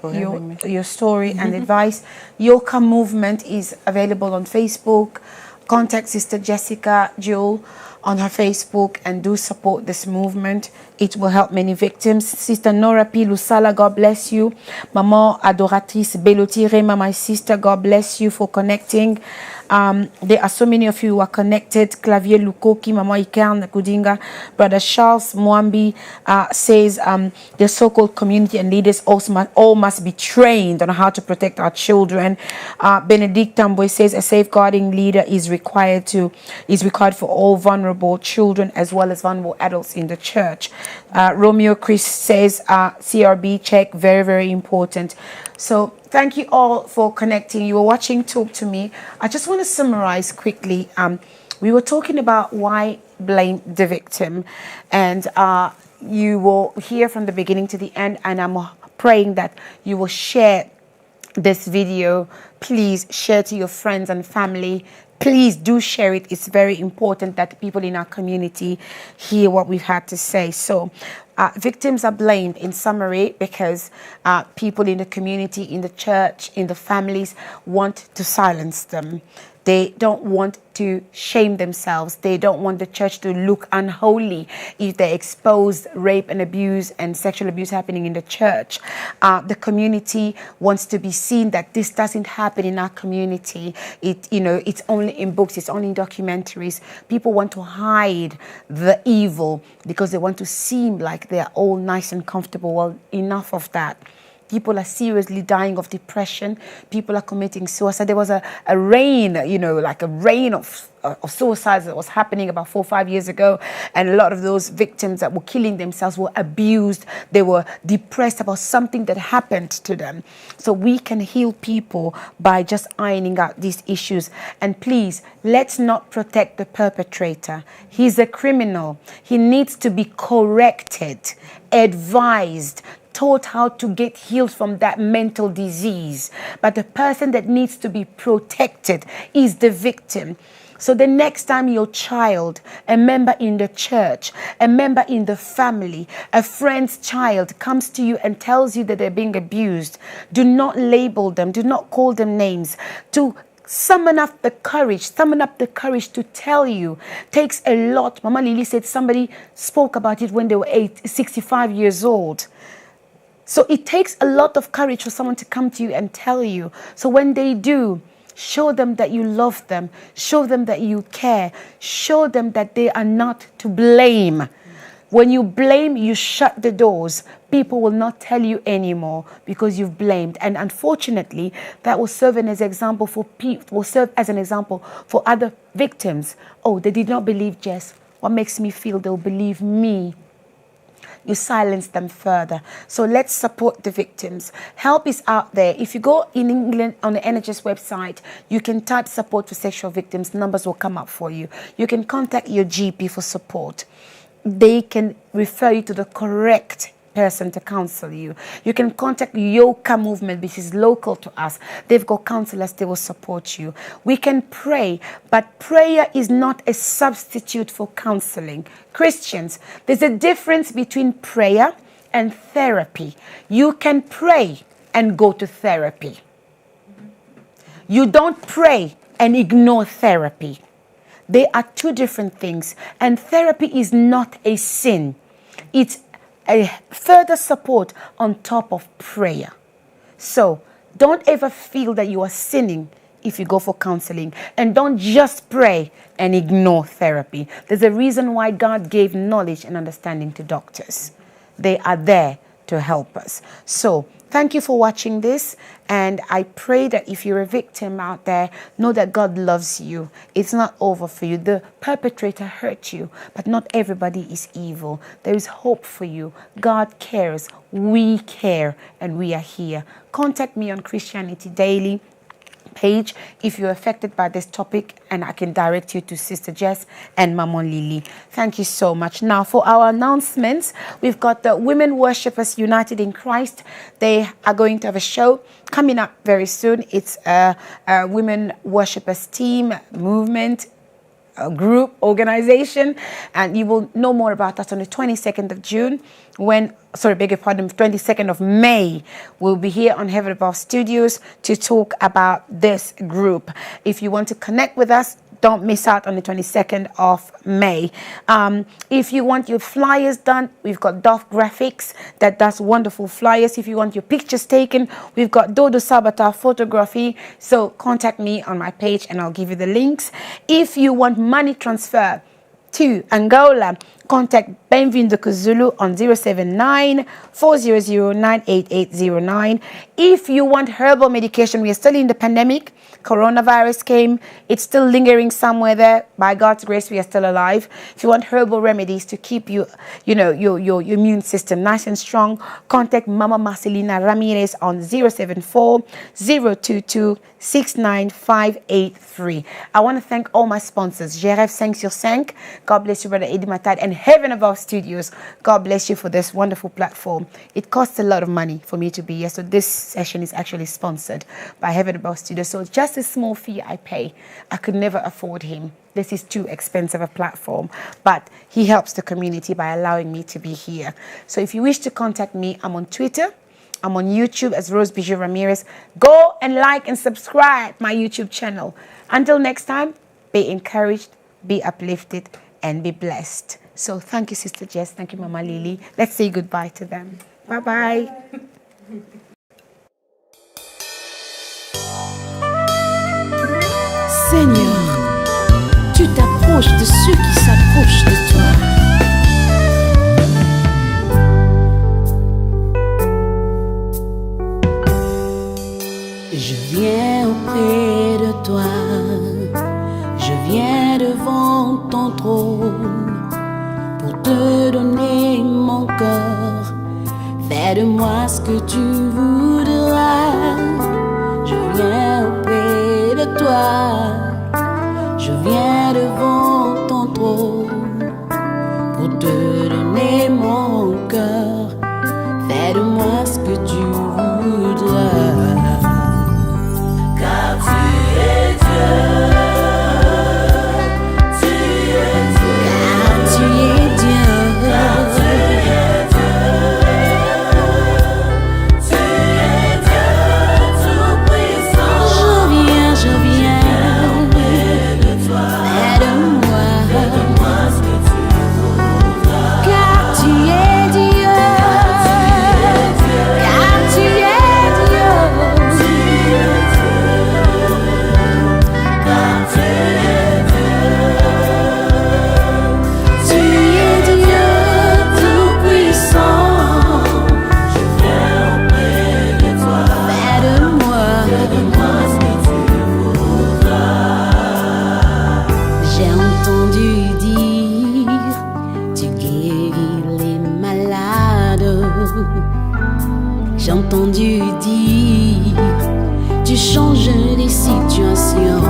your story and advice. Yoka Movement is available on Facebook. Contact Sister Jessica JULE on her Facebook and do support this movement. It will help many victims. Sister Nora P. Lusala, God bless you. Maman Adoratrice Belotire, my sister, God bless you for connecting. There are so many of you who are connected. Clavier Lukoki, Mama Ikarn Kudinga, Brother Charles Mwambi says the so-called community and leaders all must be trained on how to protect our children. Benedict Tamboy says a safeguarding leader is required for all vulnerable children as well as vulnerable adults in the church. Romeo Chris says CRB check, very, very important. So thank you all for connecting. You were watching Talk to Me. I just want to summarize quickly. We were talking about why blame the victim, and you will hear from the beginning to the end, and I'm praying that you will share this video. Please share to your friends and family. Please do share it. It's very important that people in our community hear what we've had to say. So victims are blamed, in summary, because people in the community, in the church, in the families want to silence them. They don't want to shame themselves. They don't want the church to look unholy if they expose rape and abuse and sexual abuse happening in the church. The community wants to be seen that this doesn't happen in our community. It's only in books, it's only in documentaries. People want to hide the evil because they want to seem like they're all nice and comfortable. Well, enough of that. People are seriously dying of depression. People are committing suicide. There was a rain, like a rain of suicides that was happening about 4 or 5 years ago, and a lot of those victims that were killing themselves were abused. They were depressed about something that happened to them. So we can heal people by just ironing out these issues. And please, let's not protect the perpetrator. He's a criminal. He needs to be corrected, advised, taught how to get healed from that mental disease. But the person that needs to be protected is the victim. So the next time your child, a member in the church, a member in the family, a friend's child comes to you and tells you that they're being abused, do not label them, do not call them names. To summon up the courage to tell you takes a lot. Mama Lily said somebody spoke about it when they were 65 years old. So it takes a lot of courage for someone to come to you and tell you. So when they do, show them that you love them. Show them that you care. Show them that they are not to blame. When you blame, you shut the doors. People will not tell you anymore because you've blamed. And unfortunately, that will serve as an example for other victims. Oh, they did not believe Jess. What makes me feel they'll believe me? You silence them further. So let's support the victims. Help is out there. If you go in England on the NHS website, you can type support for sexual victims. Numbers will come up for you. You can contact your GP for support. They can refer you to the correct person to counsel you. You can contact Yoka Movement, which is local to us. They've got counselors, they will support you. We can pray, but prayer is not a substitute for counseling. Christians, there's a difference between prayer and therapy. You can pray and go to therapy. You don't pray and ignore therapy. They are two different things, and therapy is not a sin. It's a further support on top of prayer. So don't ever feel that you are sinning if you go for counseling, and don't just pray and ignore therapy. There's a reason why God gave knowledge and understanding to doctors. They are there to help us. So thank you for watching this, and I pray that if you're a victim out there, know that God loves you. It's not over for you. The perpetrator hurt you, but not everybody is evil. There is hope for you. God cares. We care, and we are here. Contact me on Christianity Daily page if you're affected by this topic, and I can direct you to Sister Jess and Maman Lily. Thank you so much. Now for our announcements, we've got the Women Worshippers United in Christ. They are going to have a show coming up very soon. It's a women worshippers team, movement, a group, organization, and you will know more about that on the 22nd of June when, 22nd of May, we'll be here on Heaven Above Studios to talk about this group. If you want to connect with us, don't miss out on the 22nd of May. If you want your flyers done, we've got Dove Graphics that does wonderful flyers. If you want your pictures taken, we've got Dodo Sabata Photography. So contact me on my page and I'll give you the links. If you want money transfer to Angola, contact Benvindo Kuzulu on 079-400-98809. If you want herbal medication, we are still in the pandemic. Coronavirus came. It's still lingering somewhere there. By God's grace, we are still alive. If you want herbal remedies to keep you, your immune system nice and strong, contact Mama Marcelina Ramires on 074-022-69583. I want to thank all my sponsors. GRF 5 sur 5. God bless you, Brother Eddie Matad, and Heaven Above Studios. God bless you for this wonderful platform. It costs a lot of money for me to be here, so this session is actually sponsored by Heaven Above Studios. So just a small fee I pay. I could never afford him. This is too expensive a platform, but he helps the community by allowing me to be here. So if you wish to contact me, I'm on Twitter. I'm on YouTube as Rose Bijoux Ramires. Go and like and subscribe my YouTube channel. Until next time, be encouraged, be uplifted, and be blessed. So thank you, Sister Jess. Thank you, Mama Lily. Let's say goodbye to them. Bye-bye. Seigneur, tu t'approches de ceux qui s'approchent de toi. Je viens auprès de toi, je viens devant ton trône pour te donner mon cœur. Fais de moi ce que tu voudras. Je viens auprès de toi, je viens devant ton trône pour te donner mon cœur. Fais de moi ce que tu voudras. Car tu es Dieu, tu es Dieu, car tu es Dieu, car tu es Dieu, tu es Dieu tout puissant. Je viens auprès de toi, fais de moi ce que tu voudras. Car tu es Dieu, car tu es Dieu, tu es Dieu, car tu es Dieu, tu es Dieu tout puissant. Je viens auprès de toi, fais de moi ce que tu voudras. J'ai entendu dire, tu guéris les malades. J'ai entendu dire, tu changes les situations.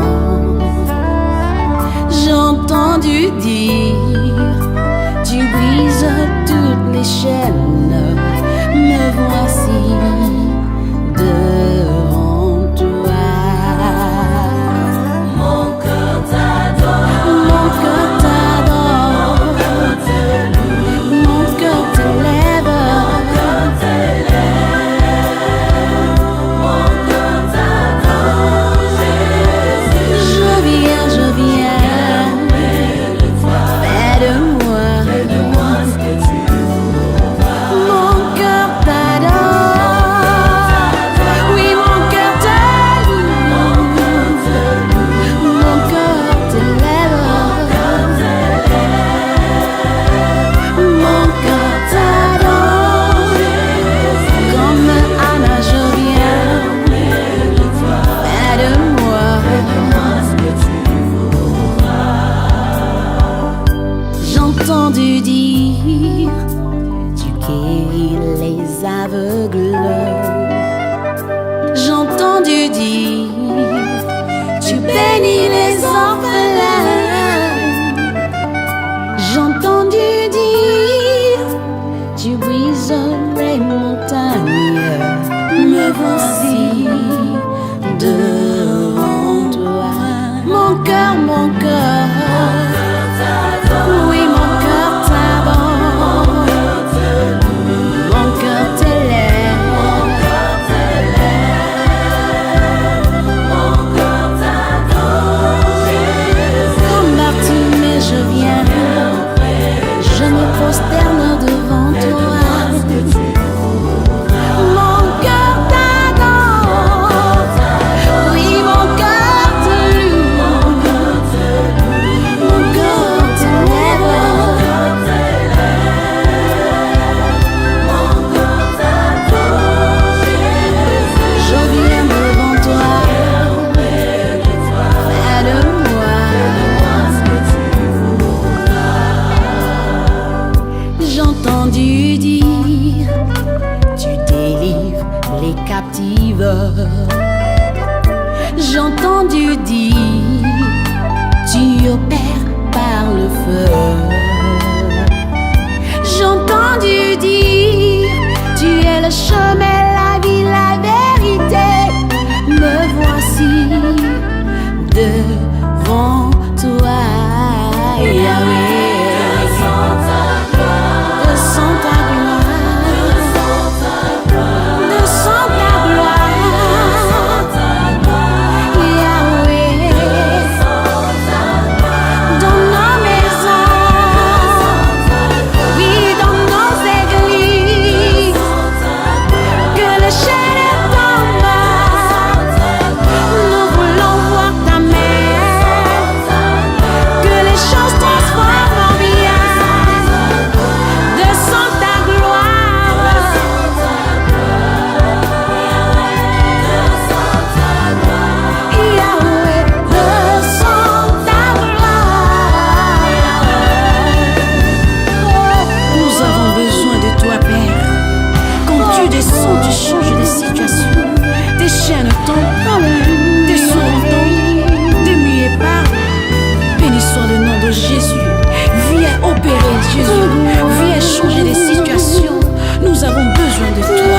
J'ai entendu dire, tu brises toutes les chaînes. Me voici devant toi. Mon cœur t'adore, mon cœur t'adore, mon cœur t'élève, mon cœur t'élève, mon cœur t'adore, Jésus. Je viens, fais de moi ce que tu voudras. Mon cœur t'adore, oui mon cœur t'élève, mon cœur t'élève, mon cœur t'adore. Comme Anna, je viens, fais de moi ce que tu voudras. J'ai entendu dire, tu guéris les aveugles. J'ai entendu dire, tu bénis les orphelins. J'ai entendu dire, tu brises les montagnes. Me voici devant toi. Mon cœur, oui mon cœur t'adore, mon cœur t'élève, mon cœur t'adore. Comme Bartimée, je viens, je me prosterne devant toi. Mon cœur t'adore, oui mon cœur te loue, mon cœur t'élève, mon cœur t'adore. Je viens devant toi, fais de moi ce que tu voudras. J'ai entendu dire, tu délivres les captives. J'ai entendu dire, tu opères par le feu. J'ai entendu dire, tu es le chemin, la vie, la vérité. Me voici devant toi, Yahweh. Descends ta gloire, descends ta gloire, Yahweh. Dans nos maisons, oui, dans nos églises. Tu descends, tu changes des situations. Des chaînes tombent, des sourds tombent, des muets parlent. Béni soit le nom de Jésus. Viens opérer, Jésus. Viens changer des situations. Nous avons besoin de toi.